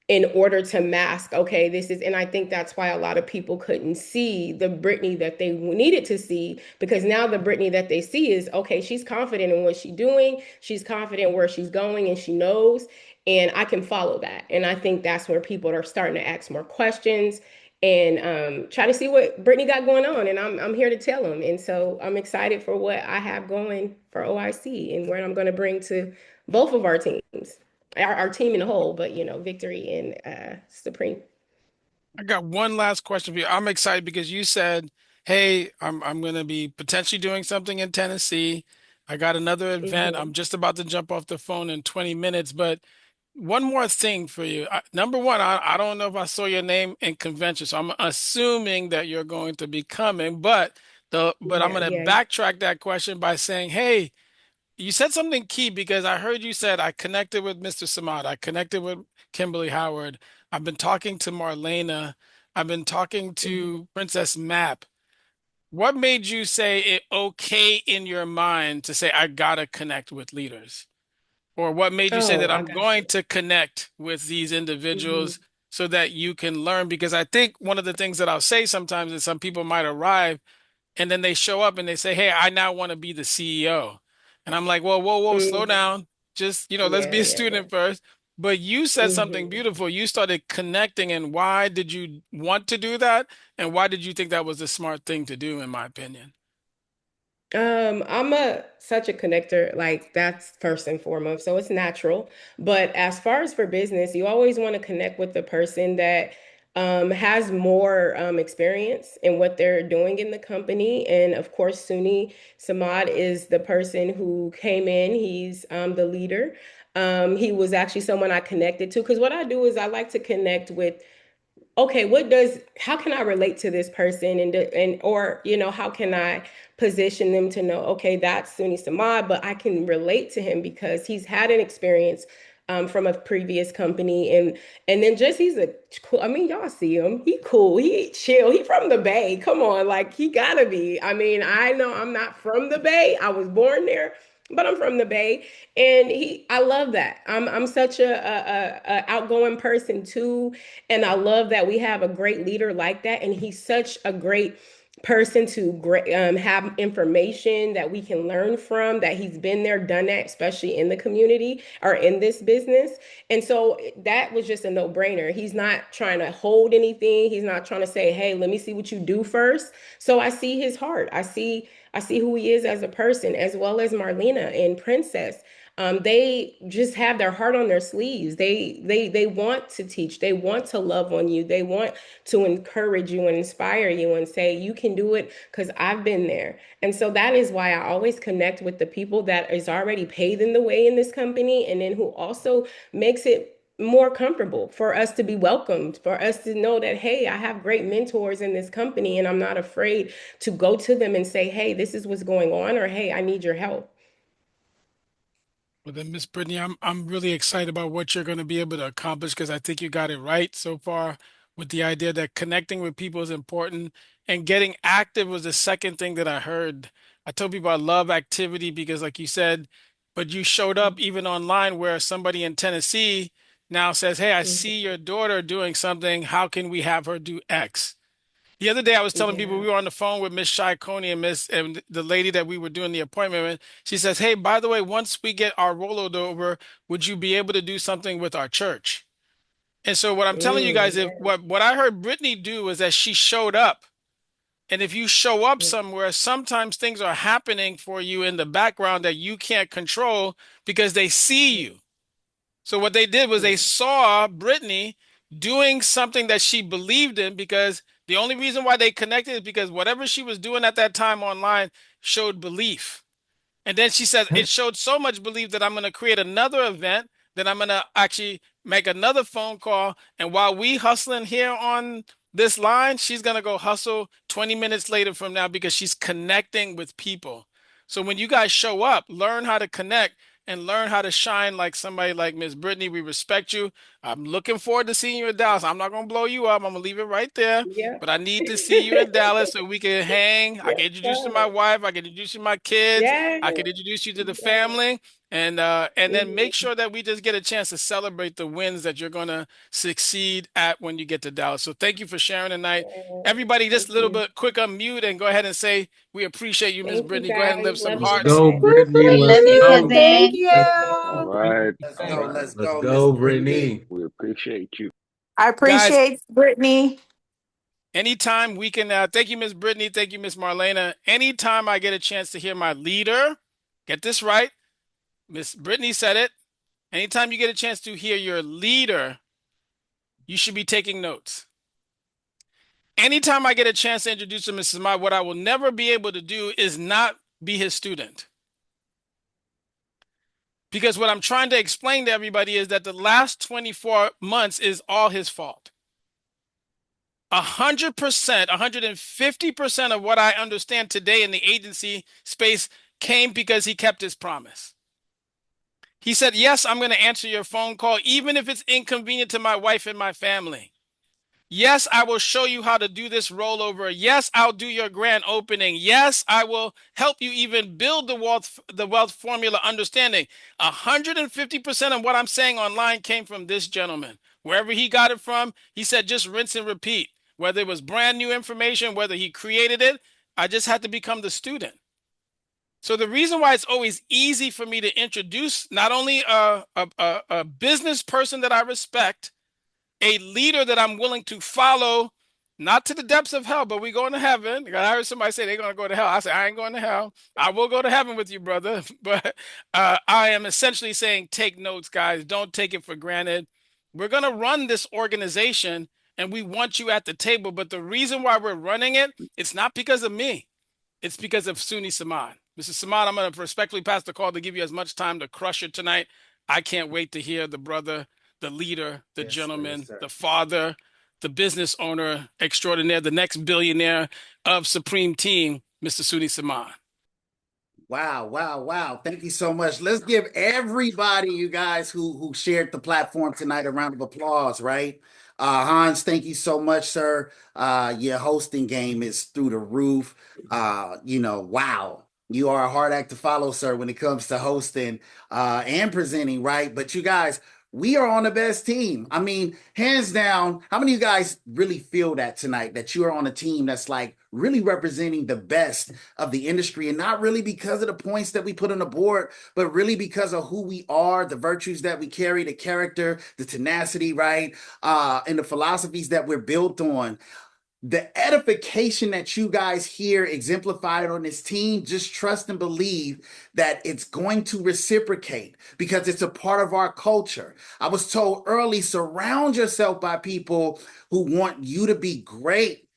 in order to mask, okay, this is, and I think that's why a lot of people couldn't see the Brittany that they needed to see, because now the Brittany that they see is, okay, she's confident in what she's doing, she's confident where she's going, and she knows, and I can follow that. And I think that's where people are starting to ask more questions and try to see what Brittany got going on, and I'm here to tell them. And so I'm excited for what I have going for OIC and where I'm going to bring to both of our teams. Our team in a whole, but Victory and Supreme. I got one last question for you. I'm excited because you said, "Hey, I'm going to be potentially doing something in Tennessee. I got another event. I'm just about to jump off the phone in 20 minutes." But one more thing for you. Number one, I don't know if I saw your name in convention, so I'm assuming that you're going to be coming. But I'm going to backtrack that question by saying, "Hey, you said something key because I heard you said I connected with Mr. Samad. I connected with Kimberly Howard. I've been talking to Marlena. I've been talking to Princess Map. What made you say it okay in your mind to say I gotta connect with leaders? Or what made you say that I'm going to connect with these individuals so that you can learn? Because I think one of the things that I'll say sometimes is some people might arrive and then they show up and they say, "Hey, I now want to be the CEO." And I'm like, "Well, whoa, slow down. Just, let's be a student first." But you said something beautiful. You started connecting. And why did you want to do that? And why did you think that was the smart thing to do, in my opinion? I'm such a connector, like that's first and foremost. So it's natural. But as far as for business, you always want to connect with the person that has more experience in what they're doing in the company. And of course, Suni Samad is the person who came in. He's the leader. He was actually someone I connected to because what I do is I like to connect with okay, how can I relate to this person or how can I position them to know, okay, that's Suni Samad, but I can relate to him because he's had an experience from a previous company. And then just he's a cool, I mean, y'all see him. He cool, he chill, he from the Bay. Come on, like he gotta be. I mean, I know I'm not from the Bay. I was born there, but I'm from the Bay. And I love that. I'm such a outgoing person too. And I love that we have a great leader like that. And he's such a great person to have information that we can learn from, that he's been there, done that, especially in the community or in this business. And so that was just a no-brainer. He's not trying to hold anything. He's not trying to say, hey, let me see what you do first. So I see his heart. I see who he is as a person, as well as Marlena and Princess. They just have their heart on their sleeves. They want to teach. They want to love on you. They want to encourage you and inspire you and say, you can do it because I've been there. And so that is why I always connect with the people that is already paving the way in this company, and then who also makes it more comfortable for us to be welcomed, for us to know that, hey, I have great mentors in this company and I'm not afraid to go to them and say, hey, this is what's going on, or hey, I need your help. Well, then, Miss Brittany, I'm really excited about what you're going to be able to accomplish, because I think you got it right so far with the idea that connecting with people is important, and getting active was the second thing that I heard. I told people I love activity because, like you said, but you showed up even online where somebody in Tennessee now says, "Hey, I see Mhm. your daughter doing something. How can we have her do X?" The other day I was telling people, Yeah. we were on the phone with Miss Shy Coney and the lady that we were doing the appointment with. She says, "Hey, by the way, once we get our rollover over, would you be able to do something with our church?" And so what I'm telling you guys, if Yeah. what I heard Brittany do is that she showed up. And if you show up Yeah. somewhere, sometimes things are happening for you in the background that you can't control because they see Yeah. you. So what they did was Yeah. they saw Brittany doing something that she believed in, because the only reason why they connected is because whatever she was doing at that time online showed belief. And then she says, it showed so much belief that I'm going to create another event, that I'm going to actually make another phone call. And while we hustling here on this line, she's going to go hustle 20 minutes later from now, because she's connecting with people. So when you guys show up, learn how to connect and learn how to shine like somebody like Miss Brittany. We respect you. I'm looking forward to seeing you in Dallas. I'm not going to blow you up. I'm going to leave it right there. Yeah. But I need to see you in Dallas so we can hang. I Yes, can introduce you to my sir. wife. I can introduce you to my kids. Yes. I can introduce you to the Yes. family, and then make Mhm. sure that we just get a chance to celebrate the wins that you're going to succeed at when you get to Dallas. So thank you for sharing tonight. Yes. Everybody, just Thank a little you. bit quick unmute and go ahead and say we appreciate you, Miss Thank you, Brittany. Go ahead and guys. lift some Love you Let's to the hearts. go, best. Brittany. We Let's love you, go. cousin. Thank Let's All you. go. right. Let's All go. right. Let's Let's go, Miss go, Brittany. Brittany. We appreciate you. I Guys, appreciate Brittany. anytime we can, thank you, Miss Brittany. Thank you, Miss Marlena. Anytime I get a chance to hear my leader, get this right. Miss Brittany said it. Anytime you get a chance to hear your leader, you should be taking notes. Anytime I get a chance to introduce him, Mrs. Mott, what I will never be able to do is not be his student. Because what I'm trying to explain to everybody is that the last 24 months is all his fault. 100%, 150% of what I understand today in the agency space came because he kept his promise. He said, yes, I'm going to answer your phone call, even if it's inconvenient to my wife and my family. Yes, I will show you how to do this rollover. Yes, I'll do your grand opening. Yes, I will help you even build the wealth formula understanding. 150% of what I'm saying online came from this gentleman. Wherever he got it from, he said just rinse and repeat. Whether it was brand new information, whether he created it, I just had to become the student. So the reason why it's always easy for me to introduce not only a business person that I respect, a leader that I'm willing to follow, not to the depths of hell, but we going to heaven. I heard somebody say they're going to go to hell. I said, I ain't going to hell. I will go to heaven with you, brother. But I am essentially saying, take notes, guys. Don't take it for granted. We're going to run this organization and we want you at the table. But the reason why we're running it, it's not because of me. It's because of Suni Samad. Mrs. Samad, I'm going to respectfully pass the call to give you as much time to crush it tonight. I can't wait to hear the brother, the leader, the Yes, sir. Yes, gentleman, sir. the father, the business owner extraordinaire, the next billionaire of Supreme Team, Mr. Suni Samad. Wow, wow, wow. Thank you so much. Let's give everybody, you guys who shared the platform tonight, a round of applause, right? Hans, thank you so much, sir. Your hosting game is through the roof. Wow. You are a hard act to follow, sir, when it comes to hosting and presenting, right? But you guys, we are on the best team. I mean, hands down, how many of you guys really feel that tonight, that you are on a team that's like really representing the best of the industry, and not really because of the points that we put on the board, but really because of who we are, the virtues that we carry, the character, the tenacity, right? And the philosophies that we're built on. The edification that you guys hear exemplified on this team, just trust and believe that it's going to reciprocate because it's a part of our culture. I was told early, surround yourself by people who want you to be great.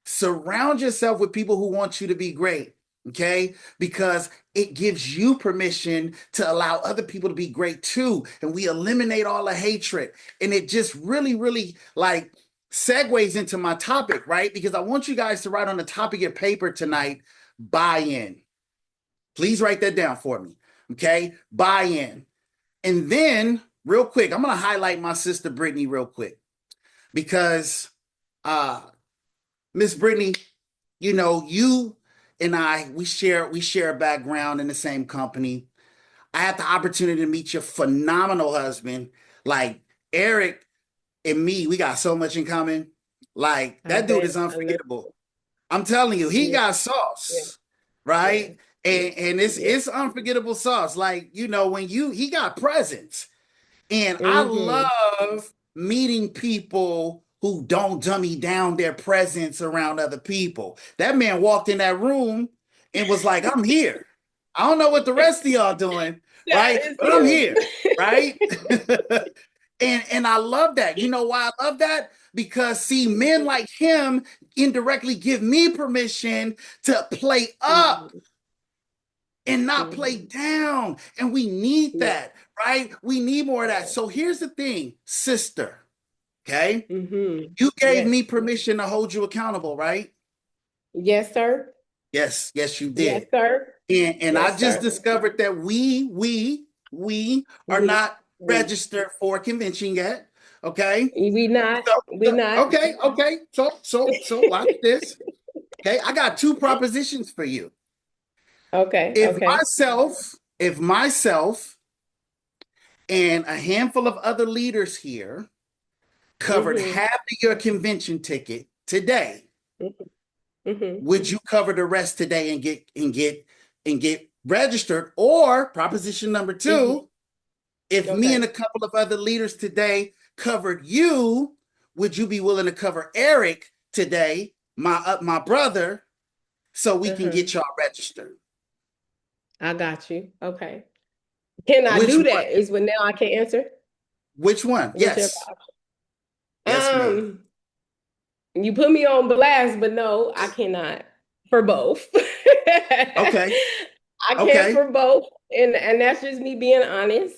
Surround yourself with people who want you to be great, okay? Because it gives you permission to allow other people to be great too. And we eliminate all the hatred. And it just really, really like segues into my topic, right? Because I want you guys to write on the top of your paper tonight, buy-in. Please write that down for me, okay? Buy-in. And then, real quick, I'm going to highlight my sister Brittany real quick because Miss Brittany, you and I, we share a background in the same company. I had the opportunity to meet your phenomenal husband. Like Eric and me, we got so much in common. Like that dude is unforgettable. I'm telling you, he got sauce, right? And it's unforgettable sauce. Like, when he got presence. And I love meeting people who don't dummy down their presence around other people. That man walked in that room and was like, I'm here. I don't know what the rest of y'all doing, right? But I'm here, right? And I love that. You know why I love that? Because see, men like him indirectly give me permission to play up and not play down. And we need that, right? We need more of that. So here's the thing, sister, okay? You gave me permission to hold you accountable, right? Yes, sir. Yes, you did. Yes, sir. And I just discovered that we are not registered for a convention yet. Okay. We not. Okay. So watch this. Okay. I got two propositions for you. Okay. If myself and a handful of other leaders here covered half of your convention ticket today, would you cover the rest today and get registered? Or proposition number two, if me and a couple of other leaders today covered you, would you be willing to cover Eric today, my brother, so we can get y'all registered? I got you. Okay. Can I do that? Is what now I can answer? Which one? Yes. Yes, you put me on blast, but no, I cannot for both. Okay. I can't for both. And that's just me being honest.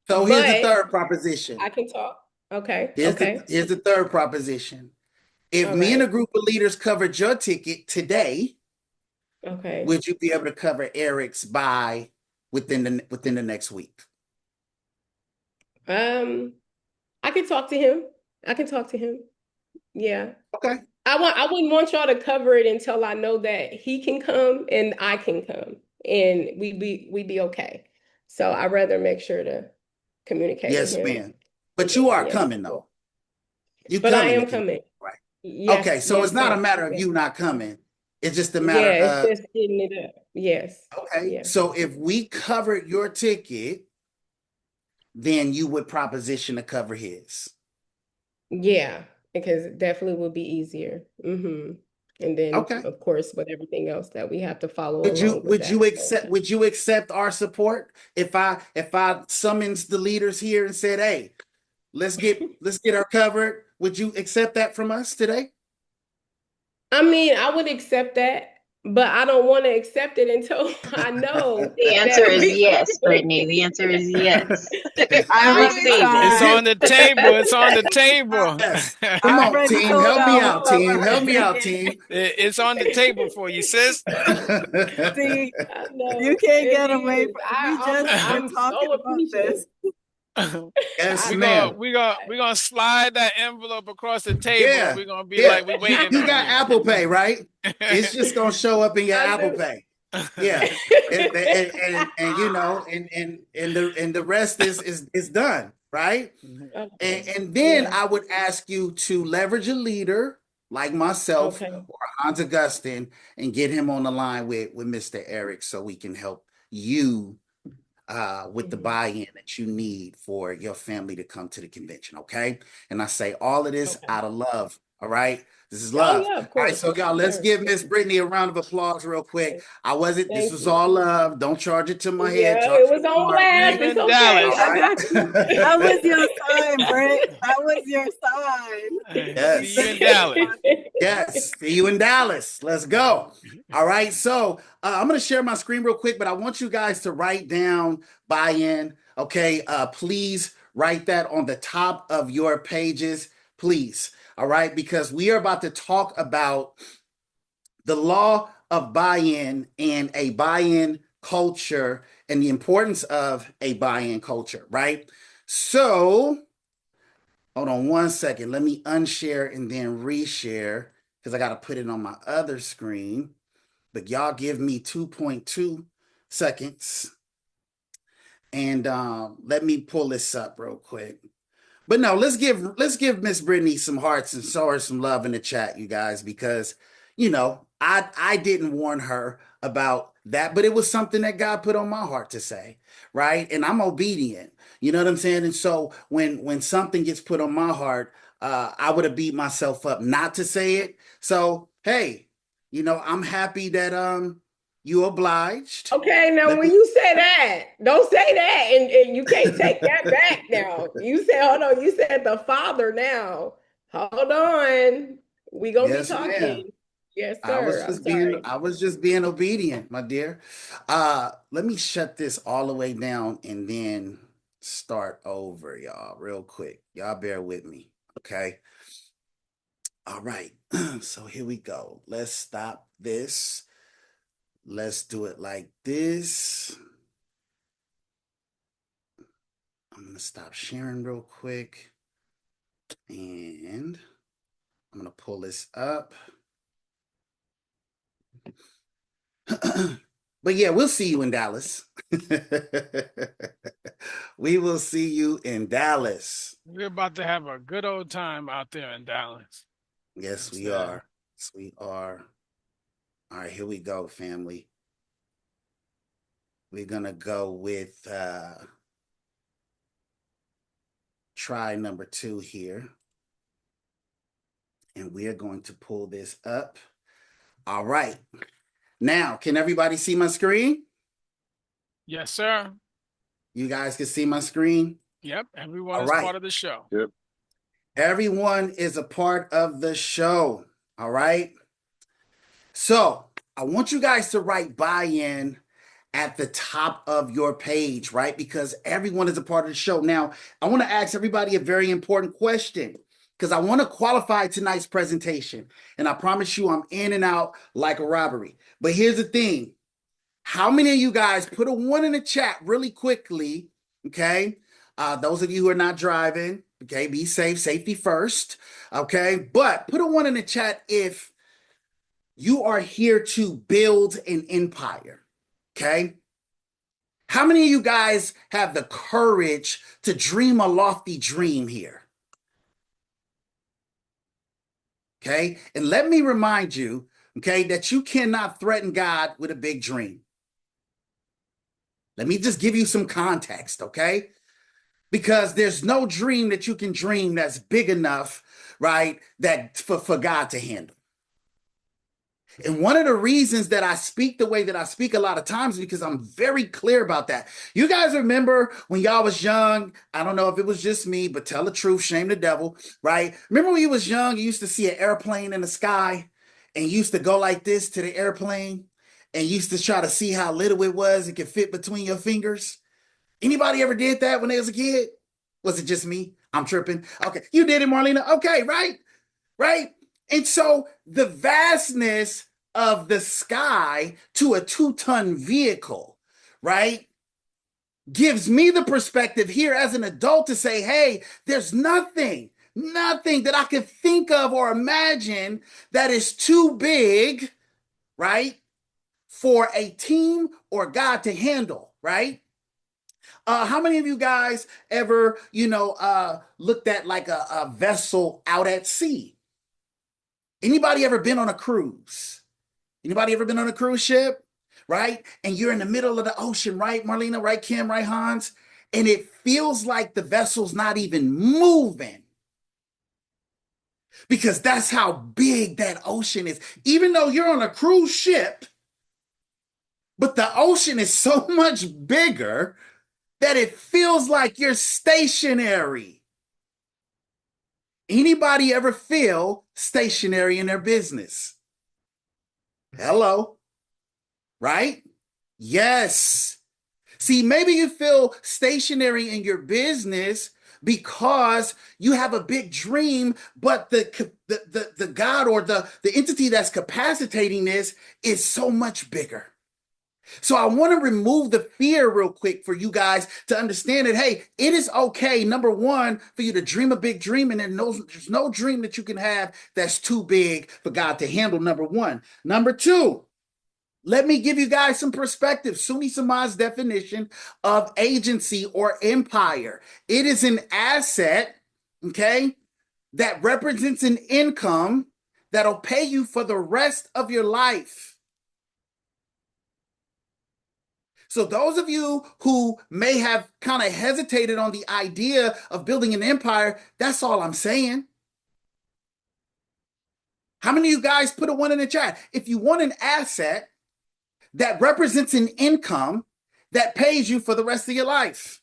So here's the third proposition. I can talk. Okay. Here's the third proposition. If me and a group of leaders covered your ticket today, would you be able to cover Eric's within the next week? I can talk to him. Yeah. Okay. I wouldn't want y'all to cover it until I know that he can come and I can come and we'd be okay. So I'd rather make sure to communicate with him. Yes, ma'am. But you are coming though. I am coming. Right. Yes, okay, so it's not a matter of you not coming. It's just a matter of just getting it up. Yes. Okay. Yeah. So if we covered your ticket, then you would proposition to cover his. Yeah, because it definitely would be easier. And then of course with everything else that we have to follow. Would you accept our support if I summons the leaders here and said, hey, let's get her covered? Would you accept that from us today? I mean, I would accept that. but I don't want to accept it until I know The answer that is we. yes, Brittany. The answer is yes. I'm Receive it. It's excited. on the table. It's on the table. Yes. Come on, Already team. told Help me our out, hopes team. for a Help me out, second. team. It's on the table for you, sis. See, I know you can't it get away is. from. We just were I'm talking so about this. appreciative. Yes, I ma'am. We're gonna slide that envelope across the table, and Yeah. we're gonna be Yeah. like we waiting You on got you. Apple Pay, right? It's just gonna show up in your I Apple do. Pay. Yeah. And you know, and the rest is done, right? Okay. And then Yeah. I would ask you to leverage a leader like myself Okay. or Hans Augustine and get him on the line with Mr. Eric so we can help you with the Mhm. buy-in that you need for your family to come to the convention, okay? And I say all of this Okay. out of love, all right? This is Oh love. yeah, of All right, course. so y'all, let's Sure. give Miss Brittany a round of applause real quick. This Thank was you. all love. Don't charge it to my head. Yeah, Charge it it was to on my heart, laugh. okay? See you It's in okay. Dallas. All I right? got you. That was your sign, Britt. That was your sign. See you Yes. in Dallas. Yes. See you in Dallas. Let's go. All right. So I'm going to share my screen real quick, but I want you guys to write down buy-in. Okay. Please write that on the top of your pages, please. All right. Because we are about to talk about the law of buy-in and a buy-in culture and the importance of a buy-in culture, right? So hold on one second. Let me unshare and then reshare because I got to put it on my other screen. But y'all give me 2.2 seconds. And let me pull this up real quick. But no, let's give Miss Brittany some hearts and show her some love in the chat, you guys, because I didn't warn her about that, but it was something that God put on my heart to say, right? And I'm obedient. You know what I'm saying? And so when something gets put on my heart, I would have beat myself up not to say it. So hey, I'm happy that you obliged. Okay, now Let when me you say that, don't say that, and you can't take that back now. You said, hold on, you said the father now. Hold on. We gonna be Yes, ma'am. talking. Yes, sir. I'm sorry. I was just being obedient, my dear. Let me shut this all the way down and then start over, y'all, real quick. Y'all bear with me, okay? All right. So here we go. Let's stop this. Let's do it like this. I'm going to stop sharing real quick. And I'm going to pull this up. But yeah, we'll see you in Dallas. We will see you in Dallas. We're about to have a good old time out there in Dallas. Yes, we are. Yes, we are. All right, here we go, family. We're gonna go with try number 2 here. And we are going to pull this up. All right. Now, can everybody see my screen? Yes, sir. You guys can see my screen? Yep. Everyone All is right. part of the show. Yep. Everyone is a part of the show. All right. So I want you guys to write buy-in at the top of your page, right? Because everyone is a part of the show. Now, I want to ask everybody a very important question because I want to qualify tonight's presentation. And I promise you I'm in and out like a robbery. But here's the thing. How many of you guys put a 1 in the chat really quickly, okay? Those of you who are not driving, okay, be safe, safety first, okay? But put a 1 in the chat if you are here to build an empire, okay? How many of you guys have the courage to dream a lofty dream here? Okay, and let me remind you, okay, that you cannot threaten God with a big dream. Let me just give you some context, okay? Because there's no dream that you can dream that's big enough, right, that for God to handle. And one of the reasons that I speak the way that I speak a lot of times is because I'm very clear about that. You guys remember when y'all was young? I don't know if it was just me, but tell the truth, shame the devil, right? Remember when you was young, you used to see an airplane in the sky and used to go like this to the airplane and used to try to see how little it was it could fit between your fingers? Anybody ever did that when they was a kid? Was it just me? I'm tripping. Okay, you did it, Marlena. Okay, right? Right? And so the vastness of the sky to a 2-ton vehicle, right, gives me the perspective here as an adult to say, hey, there's nothing that I could think of or imagine that is too big, right, for a team or God to handle, right? How many of you guys ever, looked at like a vessel out at sea? Anybody ever been on a cruise? Anybody ever been on a cruise ship? Right? And you're in the middle of the ocean, right, Marlena, right, Kim, right, Hans? And it feels like the vessel's not even moving because that's how big that ocean is. Even though you're on a cruise ship, but the ocean is so much bigger that it feels like you're stationary. Anybody ever feel stationary in their business? Hello? Right? Yes. See, maybe you feel stationary in your business because you have a big dream, but the God or the entity that's capacitating this is so much bigger. So I want to remove the fear real quick for you guys to understand that, hey, it is okay, number one, for you to dream a big dream, and there's no dream that you can have that's too big for God to handle, number one. Number two, let me give you guys some perspective. Suni Samaj's definition of agency or empire. It is an asset, okay, that represents an income that'll pay you for the rest of your life. So those of you who may have kind of hesitated on the idea of building an empire, that's all I'm saying. How many of you guys put a 1 in the chat? If you want an asset that represents an income that pays you for the rest of your life.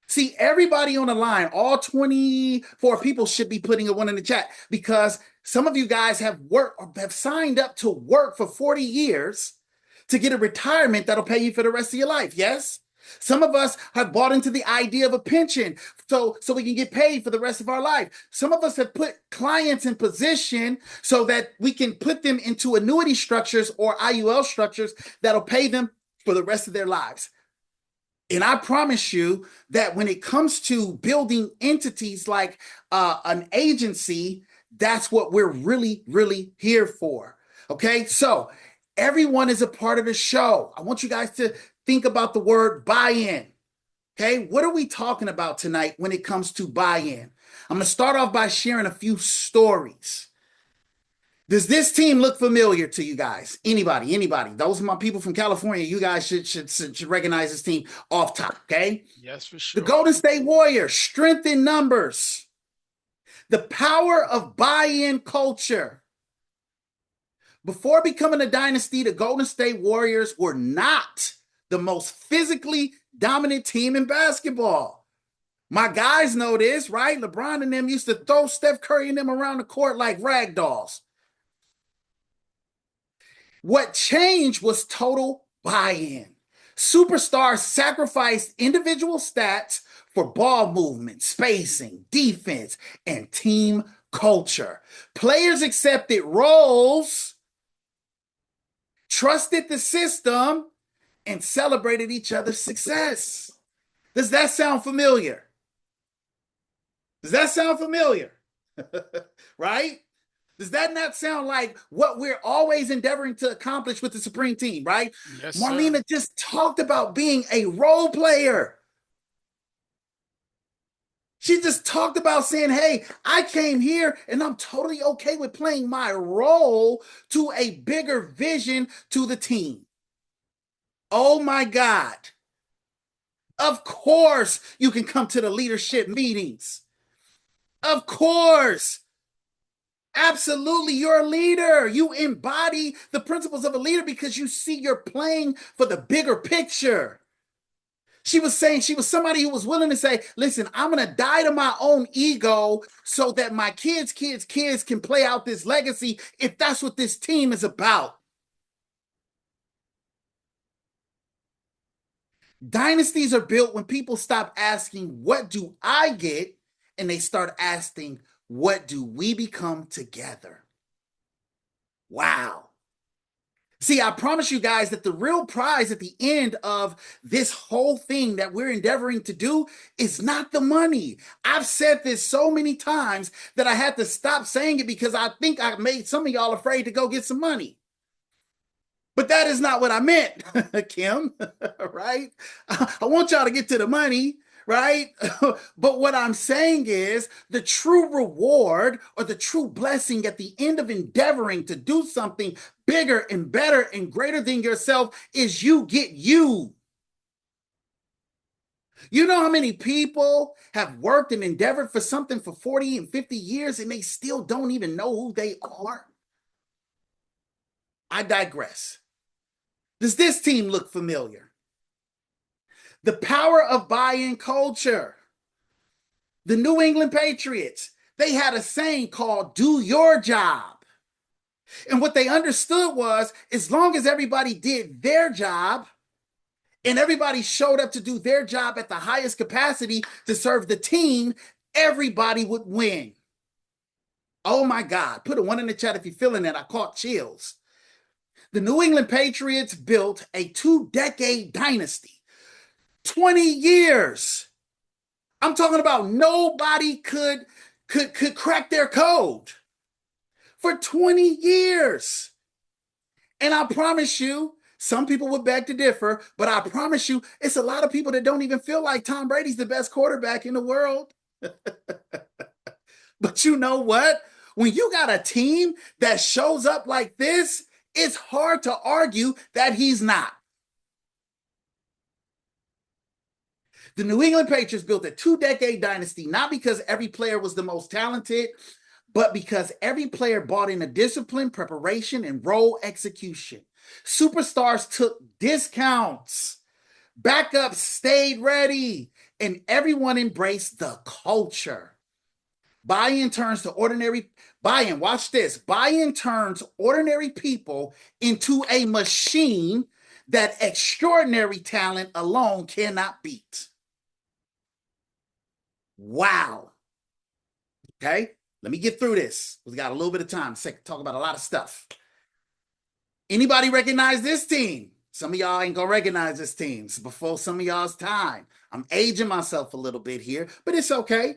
See, everybody on the line, all 24 people should be putting a 1 in the chat because some of you guys have signed up to work for 40 years to get a retirement that'll pay you for the rest of your life. Yes? Some of us have bought into the idea of a pension so we can get paid for the rest of our life. Some of us have put clients in position so that we can put them into annuity structures or IUL structures that'll pay them for the rest of their lives. And I promise you that when it comes to building entities like an agency, that's what we're really, really here for. Okay, so everyone is a part of the show. I want you guys to think about the word buy-in. Okay, what are we talking about tonight when it comes to buy-in? I'm going to start off by sharing a few stories. Does this team look familiar to you guys? Anybody? Those are my people from California. You guys should recognize this team off top, okay? Yes, for sure. The Golden State Warriors, strength in numbers. The power of buy-in culture. Before becoming a dynasty, the Golden State Warriors were not the most physically dominant team in basketball. My guys know this, right? LeBron and them used to throw Steph Curry and them around the court like rag dolls. What changed was total buy-in. Superstars sacrificed individual stats for ball movement, spacing, defense, and team culture. Players accepted roles, trusted the system, and celebrated each other's success. Does that sound familiar? Right? Does that not sound like what we're always endeavoring to accomplish with the Supreme Team, right? Yes, Marlena sir. just talked about being a role player. She just talked about saying, hey, I came here and I'm totally okay with playing my role to a bigger vision to the team. Oh my God. Of course you can come to the leadership meetings. Of course. Absolutely, you're a leader. You embody the principles of a leader because you see you're playing for the bigger picture. She was saying she was somebody who was willing to say, listen, I'm going to die to my own ego so that my kids can play out this legacy if that's what this team is about. Dynasties are built when people stop asking, what do I get? And they start asking, what do we become together? Wow. See, I promise you guys that the real prize at the end of this whole thing that we're endeavoring to do is not the money. I've said this so many times that I had to stop saying it because I think I made some of y'all afraid to go get some money. But that is not what I meant, Kim, right? I want y'all to get to the money, right? But what I'm saying is the true reward or the true blessing at the end of endeavoring to do something bigger and better and greater than yourself is you get you. You know how many people have worked and endeavored for something for 40 and 50 years and they still don't even know who they are? I digress. Does this team look familiar? The power of buy-in culture. The New England Patriots, they had a saying called do your job. And what they understood was as long as everybody did their job and everybody showed up to do their job at the highest capacity to serve the team, everybody would win. Oh my God, put a 1 in the chat if you're feeling that. I caught chills. The New England Patriots built a 2-decade dynasty. 20 years. I'm talking about nobody could crack their code for 20 years. And I promise you, some people would beg to differ, but I promise you, it's a lot of people that don't even feel like Tom Brady's the best quarterback in the world. But you know what? When you got a team that shows up like this, it's hard to argue that he's not. The New England Patriots built a 2-decade dynasty, not because every player was the most talented, but because every player bought in a discipline, preparation, and role execution. Superstars took discounts. Backups stayed ready, and everyone embraced the culture. Buy-in turns ordinary people into a machine that extraordinary talent alone cannot beat. Wow. Okay, let me get through this. We got a little bit of time to talk about a lot of stuff. Anybody recognize this team? Some of y'all ain't gonna recognize this team. It's before some of y'all's time. I'm aging myself a little bit here, but it's okay.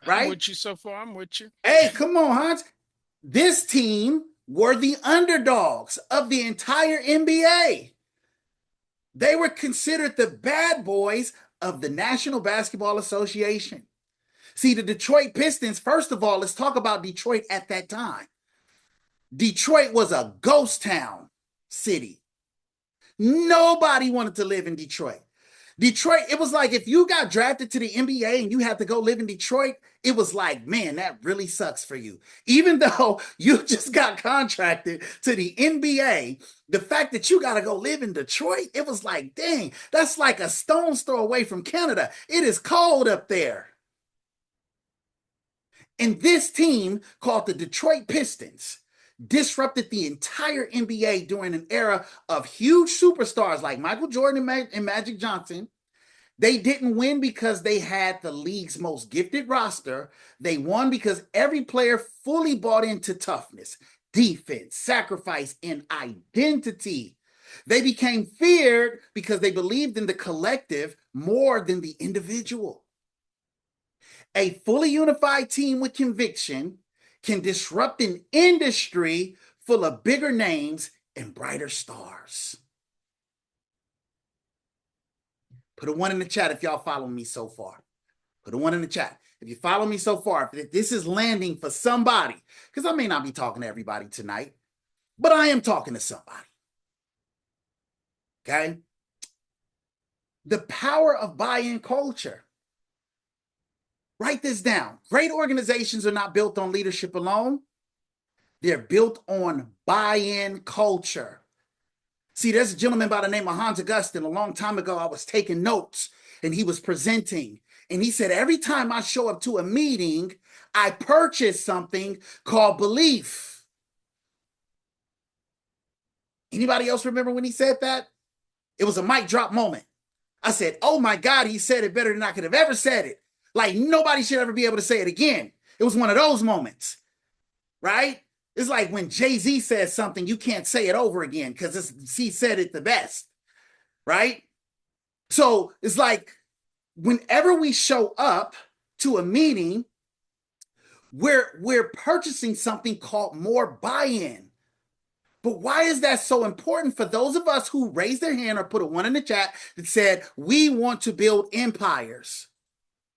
Right? I'm with you so far. I'm with you. Hey, come on, Hans. This team were the underdogs of the entire NBA. They were considered the bad boys of the National Basketball Association. See, the Detroit Pistons, first of all, let's talk about Detroit at that time. Detroit was a ghost town city. Nobody wanted to live in Detroit. Detroit, it was like if you got drafted to the NBA and you had to go live in Detroit, it was like, man, that really sucks for you. Even though you just got contracted to the NBA, the fact that you got to go live in Detroit, it was like, dang, that's like a stone's throw away from Canada. It is cold up there. And this team, called the Detroit Pistons, disrupted the entire NBA during an era of huge superstars like Michael Jordan and Magic Johnson. They didn't win because they had the league's most gifted roster. They won because every player fully bought into toughness, defense, sacrifice, and identity. They became feared because they believed in the collective more than the individual. A fully unified team with conviction can disrupt an industry full of bigger names and brighter stars. Put a 1 in the chat if y'all follow me so far. Put a 1 in the chat. If you follow me so far, if this is landing for somebody, because I may not be talking to everybody tonight, but I am talking to somebody. Okay? The power of buy-in culture. Write this down. Great organizations are not built on leadership alone. They're built on buy-in culture. See, there's a gentleman by the name of Hans Augustin. A long time ago, I was taking notes, and he was presenting. And he said, every time I show up to a meeting, I purchase something called belief. Anybody else remember when he said that? It was a mic drop moment. I said, oh my God, he said it better than I could have ever said it. Like nobody should ever be able to say it again. It was one of those moments, right? It's like when Jay-Z says something, you can't say it over again because he said it the best, right? So it's like whenever we show up to a meeting, we're purchasing something called more buy-in. But why is that so important for those of us who raised their hand or put a one in the chat that said, we want to build empires?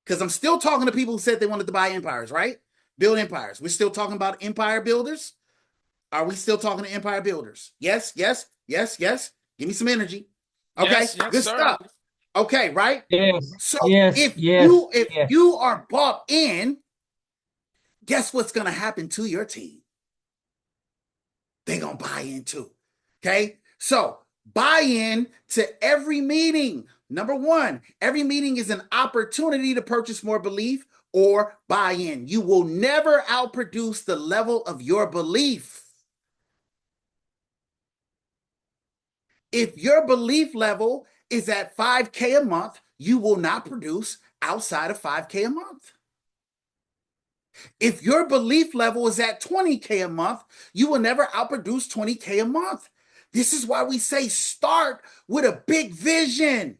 Because I'm still talking to people who said they wanted to buy empires, right? Build empires. We're still talking about empire builders. Are we still talking to empire builders? Yes, yes, yes, yes. Give me some energy. Okay, yes, good sir. stuff. Okay, right? Yes. So Yes. if Yes. you are bought in, guess what's going to happen to your team? They're going to buy in too. Okay? So buy in to every meeting. Number one, every meeting is an opportunity to purchase more belief or buy in. You will never outproduce the level of your belief. If your belief level is at 5K a month, you will not produce outside of 5K a month. If your belief level is at 20K a month, you will never outproduce 20K a month. This is why we say start with a big vision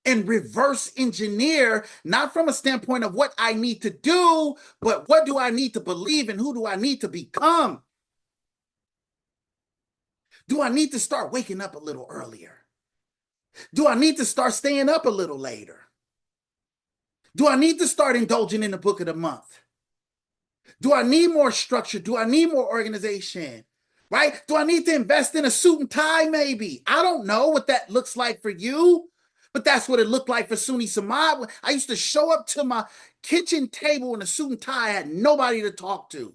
and reverse engineer, not from a standpoint of what I need to do, but what do I need to believe and who do I need to become? Do I need to start waking up a little earlier? Do I need to start staying up a little later? Do I need to start indulging in the book of the month? Do I need more structure? Do I need more organization? Right? Do I need to invest in a suit and tie maybe? I don't know what that looks like for you, but that's what it looked like for Suni Samad. I used to show up to my kitchen table in a suit and tie. I had nobody to talk to.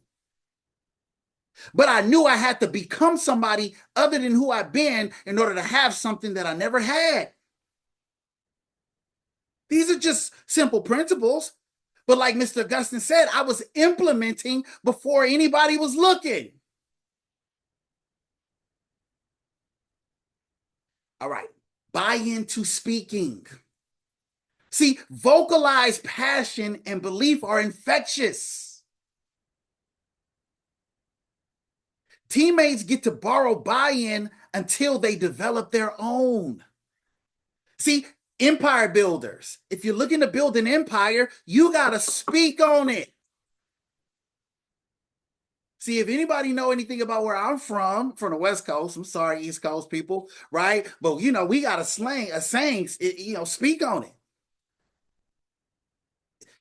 But I knew I had to become somebody other than who I've been in order to have something that I never had. These are just simple principles. But like Mr. Augustine said, I was implementing before anybody was looking. All right, buy into speaking. See, vocalized passion and belief are infectious. Teammates get to borrow buy-in until they develop their own. See, empire builders, if you're looking to build an empire, you got to speak on it. See, if anybody know anything about where I'm from the West Coast, I'm sorry, East Coast people, right? But, we got a saying, speak on it.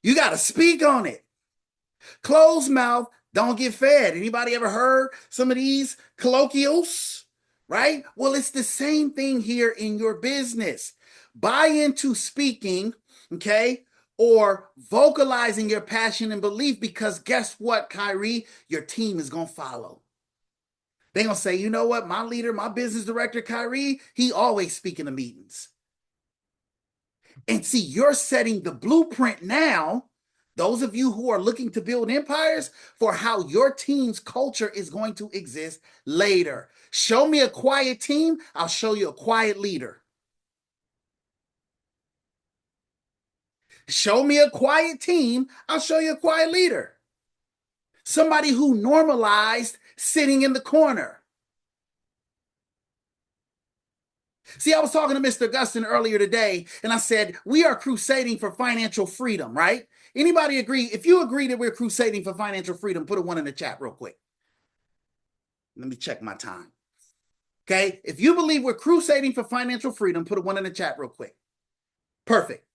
You got to speak on it. Closed mouth, don't get fed. Anybody ever heard some of these colloquials, right? Well, it's the same thing here in your business. Buy into speaking, okay? Or vocalizing your passion and belief, because guess what, Kyrie? Your team is going to follow. They're going to say, you know what? My leader, my business director, Kyrie, he always speaking to meetings. And see, you're setting the blueprint now, those of you who are looking to build empires, for how your team's culture is going to exist later. Show me a quiet team, I'll show you a quiet leader. Show me a quiet team, I'll show you a quiet leader. Somebody who normalized sitting in the corner. See, I was talking to Mr. Augustine earlier today, and I said, we are crusading for financial freedom, right? Anybody agree? If you agree that we're crusading for financial freedom, put a one in the chat real quick. Let me check my time. Okay, if you believe we're crusading for financial freedom, put a one in the chat real quick. Perfect.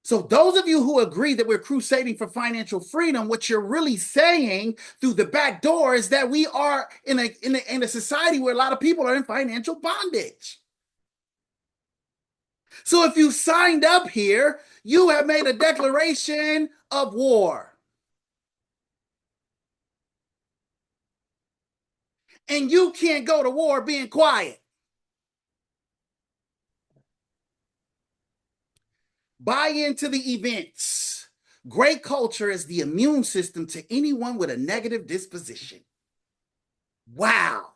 So those of you who agree that we're crusading for financial freedom, what you're really saying through the back door is that we are in a society where a lot of people are in financial bondage. So if you signed up here, you have made a declaration of war. And you can't go to war being quiet. Buy into the events. Great culture is the immune system to anyone with a negative disposition. Wow.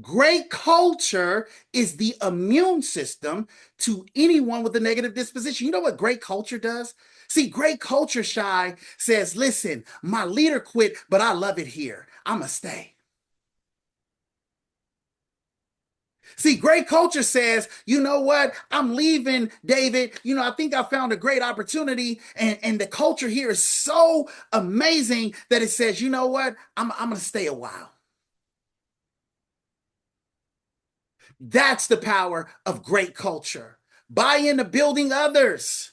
Great culture is the immune system to anyone with a negative disposition. You know what great culture does? See, great culture, Shy, says, listen, my leader quit, but I love it here. I'm going to stay. See, great culture says, you know what? I'm leaving, David. You know, I think I found a great opportunity. And the culture here is so amazing that it says, you know what? I'm going to stay a while. That's the power of great culture. Buy into building others.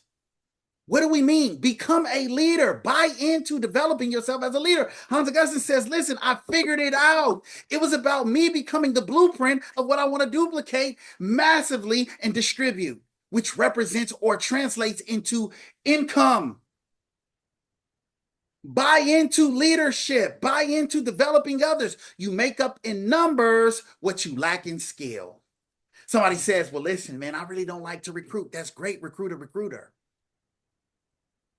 What do we mean? Become a leader. Buy into developing yourself as a leader. Hans Augustin says, listen, I figured it out. It was about me becoming the blueprint of what I want to duplicate massively and distribute, which represents or translates into income. Buy into leadership. Buy into developing others. You make up in numbers what you lack in skill. Somebody says, well, listen, man, I really don't like to recruit. That's great, recruiter.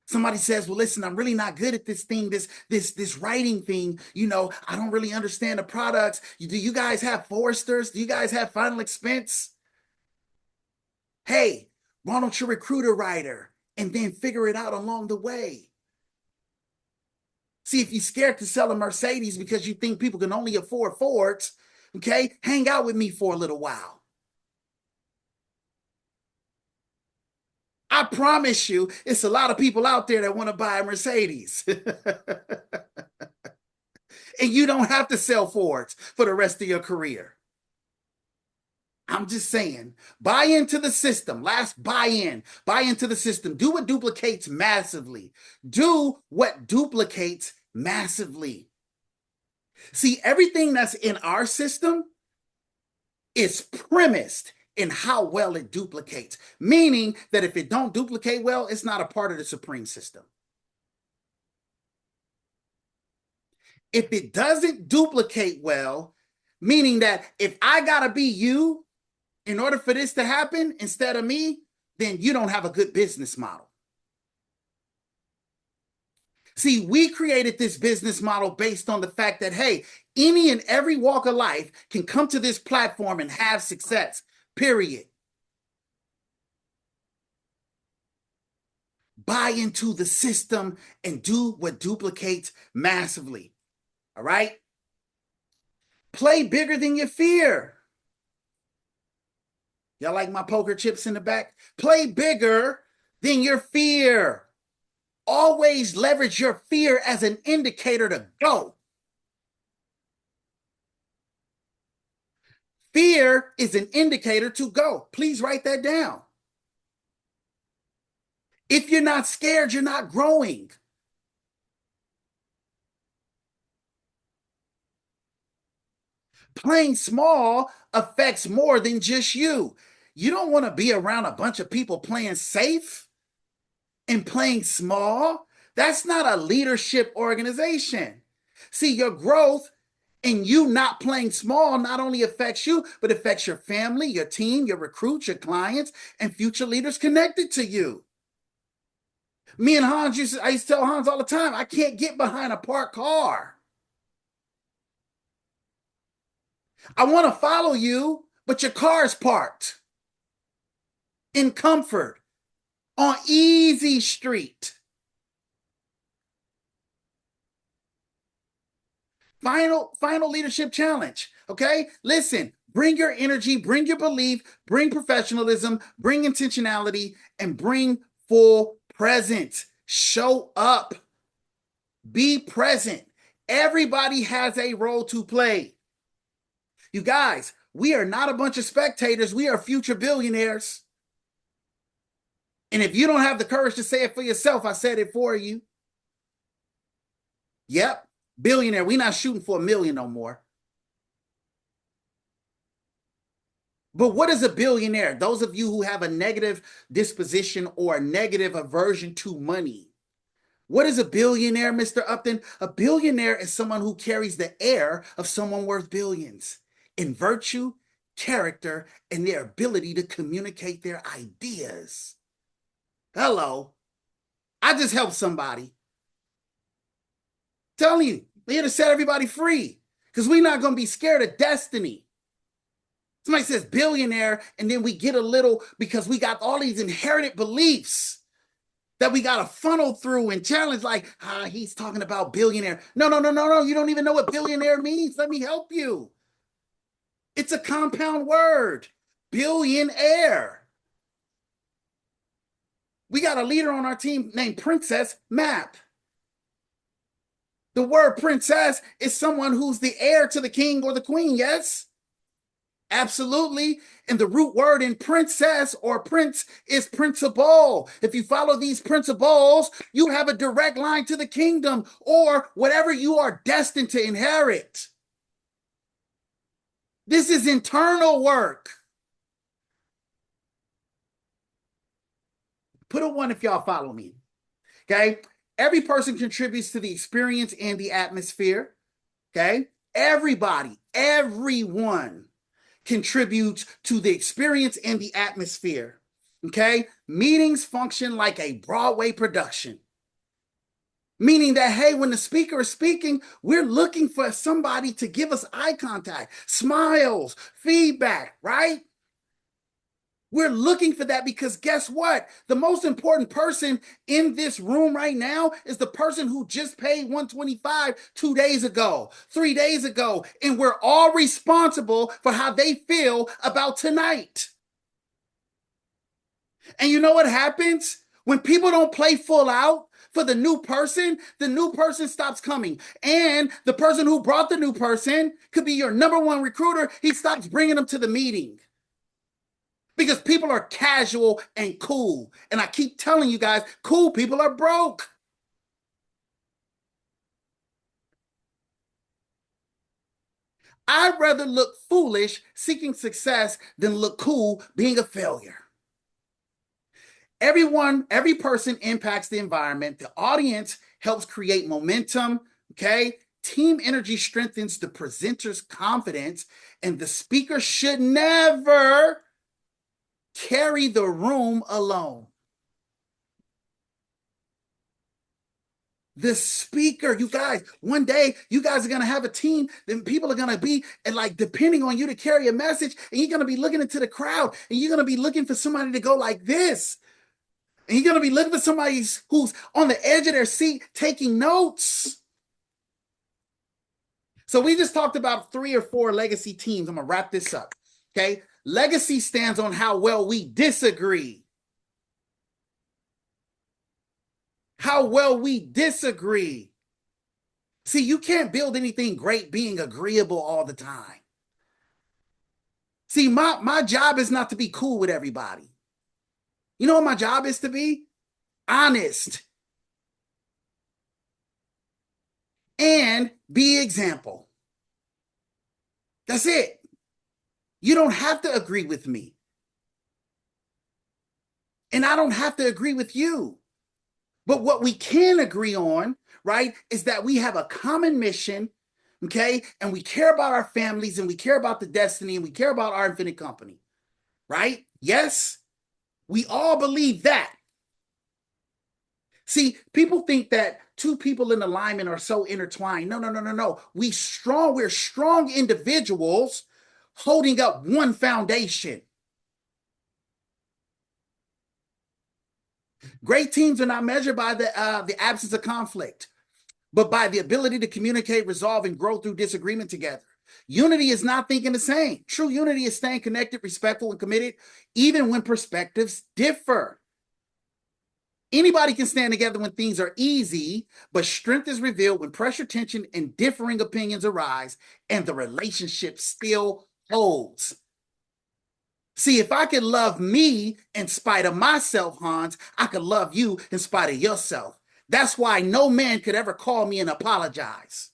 Somebody says, well, listen, I'm really not good at this thing, this writing thing. You know, I don't really understand the products. Do you guys have Foresters? Do you guys have Final Expense? Hey, why don't you recruit a writer and then figure it out along the way? See, if you're scared to sell a Mercedes because you think people can only afford Fords, okay, hang out with me for a little while. I promise you, it's a lot of people out there that want to buy a Mercedes. And you don't have to sell Fords for the rest of your career. I'm just saying, buy into the system. Last buy into the system. Do what duplicates massively. Do what duplicates massively. See, everything that's in our system is premised in how well it duplicates, meaning that if it don't duplicate well, it's not a part of the supreme system. If it doesn't duplicate well, meaning that if I gotta be you in order for this to happen instead of me, then you don't have a good business model. See, we created this business model based on the fact that, hey, any and every walk of life can come to this platform and have success, period. Buy into the system and do what duplicates massively. All right? Play bigger than your fear. Y'all like my poker chips in the back? Play bigger than your fear. Always leverage your fear as an indicator to go. Fear is an indicator to go. Please write that down. If you're not scared, you're not growing. Playing small affects more than just you. You don't want to be around a bunch of people playing safe and playing small. That's not a leadership organization. See, your growth and you not playing small not only affects you, but affects your family, your team, your recruits, your clients, and future leaders connected to you. Me and Hans, I used to tell Hans all the time, I can't get behind a parked car. I want to follow you, but your car's parked in comfort on Easy Street. Final leadership challenge. Okay, listen, bring your energy, bring your belief, bring professionalism, bring intentionality, and bring full presence. Show up. Be present. Everybody has a role to play. You guys, we are not a bunch of spectators. We are future billionaires. And if you don't have the courage to say it for yourself, I said it for you. Yep, billionaire. We're not shooting for $1 million no more. But what is a billionaire? Those of you who have a negative disposition or a negative aversion to money. What is a billionaire, Mr. Upton? A billionaire is someone who carries the air of someone worth billions in virtue, character, and their ability to communicate their ideas. Hello. I just helped somebody. Telling you, we're here to set everybody free because we're not going to be scared of destiny. Somebody says billionaire, and then we get a little because we got all these inherited beliefs that we got to funnel through and challenge, like, he's talking about billionaire. No. You don't even know what billionaire means. Let me help you. It's a compound word, billionaire. We got a leader on our team named Princess Map. The word princess is someone who's the heir to the king or the queen, yes? Absolutely. And the root word in princess or prince is principle. If you follow these principles, you have a direct line to the kingdom or whatever you are destined to inherit. This is internal work. Put a 1 if y'all follow me. Okay? Every person contributes to the experience and the atmosphere. Okay? Everybody, everyone contributes to the experience and the atmosphere. Okay? Meetings function like a Broadway production. Meaning that, hey, when the speaker is speaking, we're looking for somebody to give us eye contact, smiles, feedback, right? We're looking for that because guess what? The most important person in this room right now is the person who just paid $125 2 days ago, 3 days ago, and we're all responsible for how they feel about tonight. And you know what happens? When people don't play full out for the new person stops coming. And the person who brought the new person could be your number one recruiter. He stops bringing them to the meeting. Because people are casual and cool. And I keep telling you guys, cool people are broke. I'd rather look foolish seeking success than look cool being a failure. Every person impacts the environment. The audience helps create momentum, okay? Team energy strengthens the presenter's confidence, and the speaker should never carry the room alone. The speaker, you guys, one day you guys are going to have a team, then people are going to be and like depending on you to carry a message, and you're going to be looking into the crowd, and you're going to be looking for somebody to go like this. And you're going to be looking for somebody who's on the edge of their seat taking notes. So we just talked about 3 or 4 legacy teams. I'm going to wrap this up, okay? Legacy stands on how well we disagree. How well we disagree. See, you can't build anything great being agreeable all the time. See, my job is not to be cool with everybody. You know what my job is to be? Honest. And be example. That's it. You don't have to agree with me. And I don't have to agree with you. But what we can agree on, right, is that we have a common mission, okay? And we care about our families, and we care about the destiny, and we care about our infinite company, right? Yes, we all believe that. See, people think that 2 people in alignment are so intertwined. No. We're strong individuals holding up one foundation. Great teams are not measured by the absence of conflict, but by the ability to communicate, resolve, and grow through disagreement together. Unity is not thinking the same. True unity is staying connected, respectful, and committed, even when perspectives differ. Anybody can stand together when things are easy, but strength is revealed when pressure, tension, and differing opinions arise, and the relationship still holds. See, if I could love me in spite of myself, Hans, I could love you in spite of yourself. That's why no man could ever call me and apologize.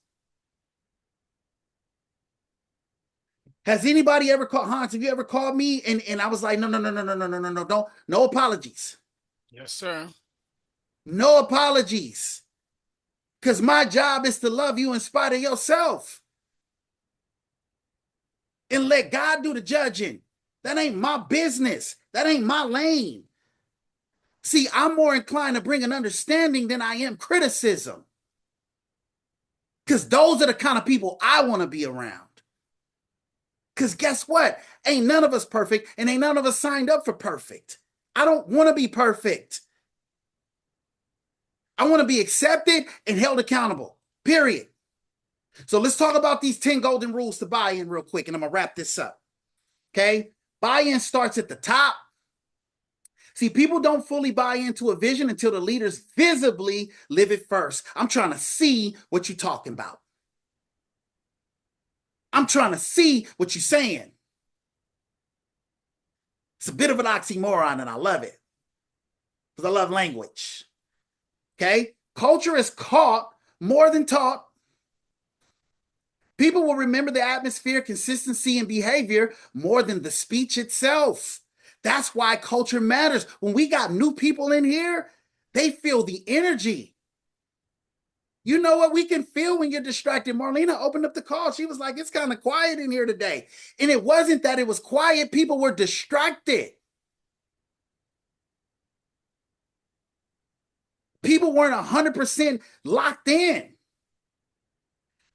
Has anybody ever called, Hans, have you ever called me and I was like, no, no apologies. Yes, sir. No apologies. Because my job is to love you in spite of yourself. And let God do the judging. That ain't my business. That ain't my lane. See, I'm more inclined to bring an understanding than I am criticism. Because those are the kind of people I want to be around. Because guess what? Ain't none of us perfect, and ain't none of us signed up for perfect. I don't want to be perfect. I want to be accepted and held accountable, period. So let's talk about these 10 golden rules to buy in real quick, and I'm going to wrap this up. Okay? Buy in starts at the top. See, people don't fully buy into a vision until the leaders visibly live it first. I'm trying to see what you're talking about. I'm trying to see what you're saying. It's a bit of an oxymoron, and I love it because I love language. Okay? Culture is caught more than taught. People will remember the atmosphere, consistency, and behavior more than the speech itself. That's why culture matters. When we got new people in here, they feel the energy. You know what we can feel when you're distracted. Marlena opened up the call. She was like, it's kind of quiet in here today. And it wasn't that it was quiet. People were distracted. People weren't 100% locked in.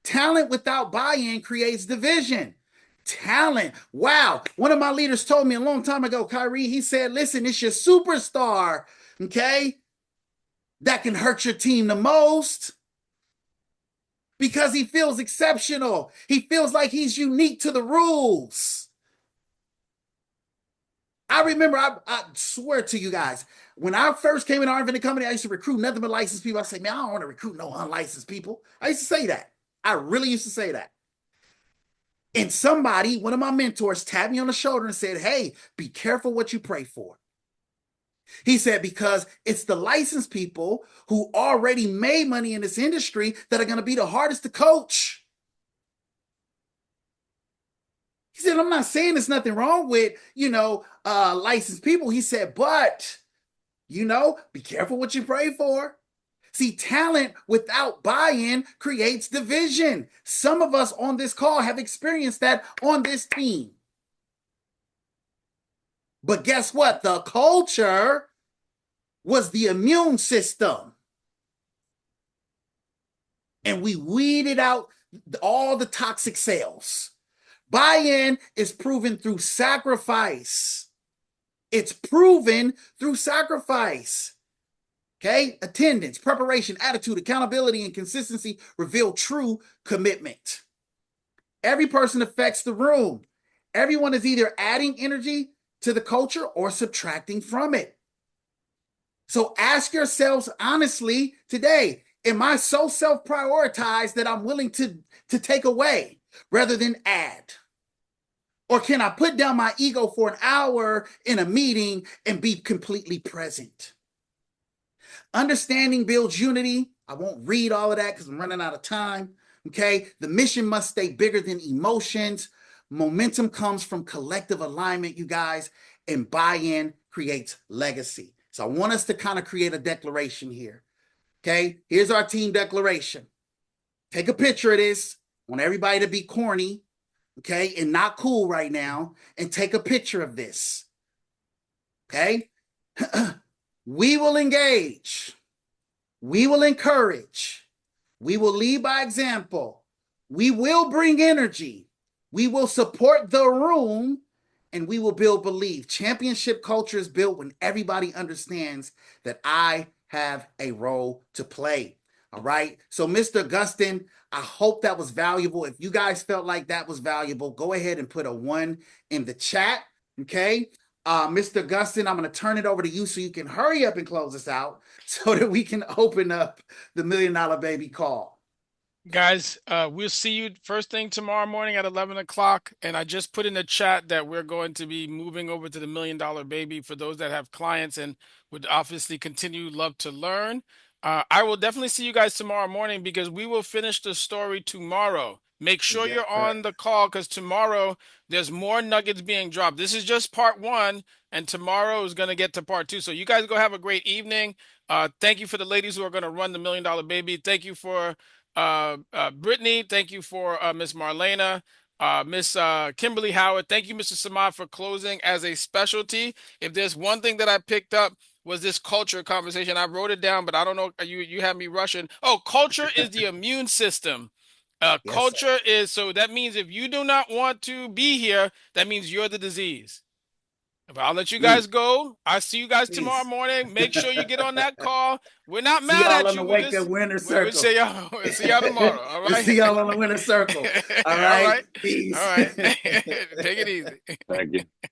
Talent without buy-in creates division. Talent. Wow. One of my leaders told me a long time ago, Kyrie, he said, listen, it's your superstar, okay, that can hurt your team the most because he feels exceptional. He feels like he's unique to the rules. I remember, I swear to you guys, when I first came in our invented company, I used to recruit nothing but licensed people. I say, man, I don't want to recruit no unlicensed people. I used to say that. I really used to say that. And somebody, one of my mentors, tapped me on the shoulder and said, hey, be careful what you pray for. He said, because it's the licensed people who already made money in this industry that are going to be the hardest to coach. He said, I'm not saying there's nothing wrong with, licensed people. He said, but, be careful what you pray for. See, talent without buy-in creates division. Some of us on this call have experienced that on this team. But guess what? The culture was the immune system. And we weeded out all the toxic cells. Buy-in is proven through sacrifice. It's proven through sacrifice. Okay? Attendance, preparation, attitude, accountability, and consistency reveal true commitment. Every person affects the room. Everyone is either adding energy to the culture or subtracting from it. So ask yourselves honestly today, am I so self-prioritized that I'm willing to take away rather than add? Or can I put down my ego for an hour in a meeting and be completely present? Understanding builds unity. I won't read all of that because I'm running out of time. Okay. The mission must stay bigger than emotions. Momentum comes from collective alignment, you guys, and buy-in creates legacy. So I want us to kind of create a declaration here. Okay. Here's our team declaration. Take a picture of this. I want everybody to be corny, okay, and not cool right now, and take a picture of this. Okay. We will engage. We will encourage. We will lead by example. We will bring energy. We will support the room, and we will build belief. Championship culture is built when everybody understands that I have a role to play. All right. So, Mr. Gustin, I hope that was valuable. If you guys felt like that was valuable, go ahead and put a 1 in the chat. Okay. Mr. Gustin, I'm going to turn it over to you so you can hurry up and close us out so that we can open up the $1 Million Baby call. Guys, we'll see you first thing tomorrow morning at 11 o'clock. And I just put in the chat that we're going to be moving over to the $1 Million Baby for those that have clients and would obviously love to learn. I will definitely see you guys tomorrow morning because we will finish the story tomorrow. Make sure you're on the call because tomorrow there's more nuggets being dropped. This is just part 1, and tomorrow is going to get to part 2. So you guys go have a great evening. Thank you for the ladies who are going to run the $1 Million Baby. Thank you for Brittany. Thank you for Miss Marlena, Miss Kimberly Howard. Thank you, Mr. Samad, for closing as a specialty. If there's one thing that I picked up, was this culture conversation. I wrote it down, but I don't know. You had me rushing. Oh, culture is the immune system. Yes, culture is, so that means if you do not want to be here, that means you're the disease. But I'll let you guys go. I'll see you guys tomorrow morning. Make sure you get on that call. We're not mad at on you. the Wake Up Winner Circle. We'll see y'all tomorrow. All right. See y'all on the Winner Circle. All right. All right. Peace. All right. Take it easy. Thank you.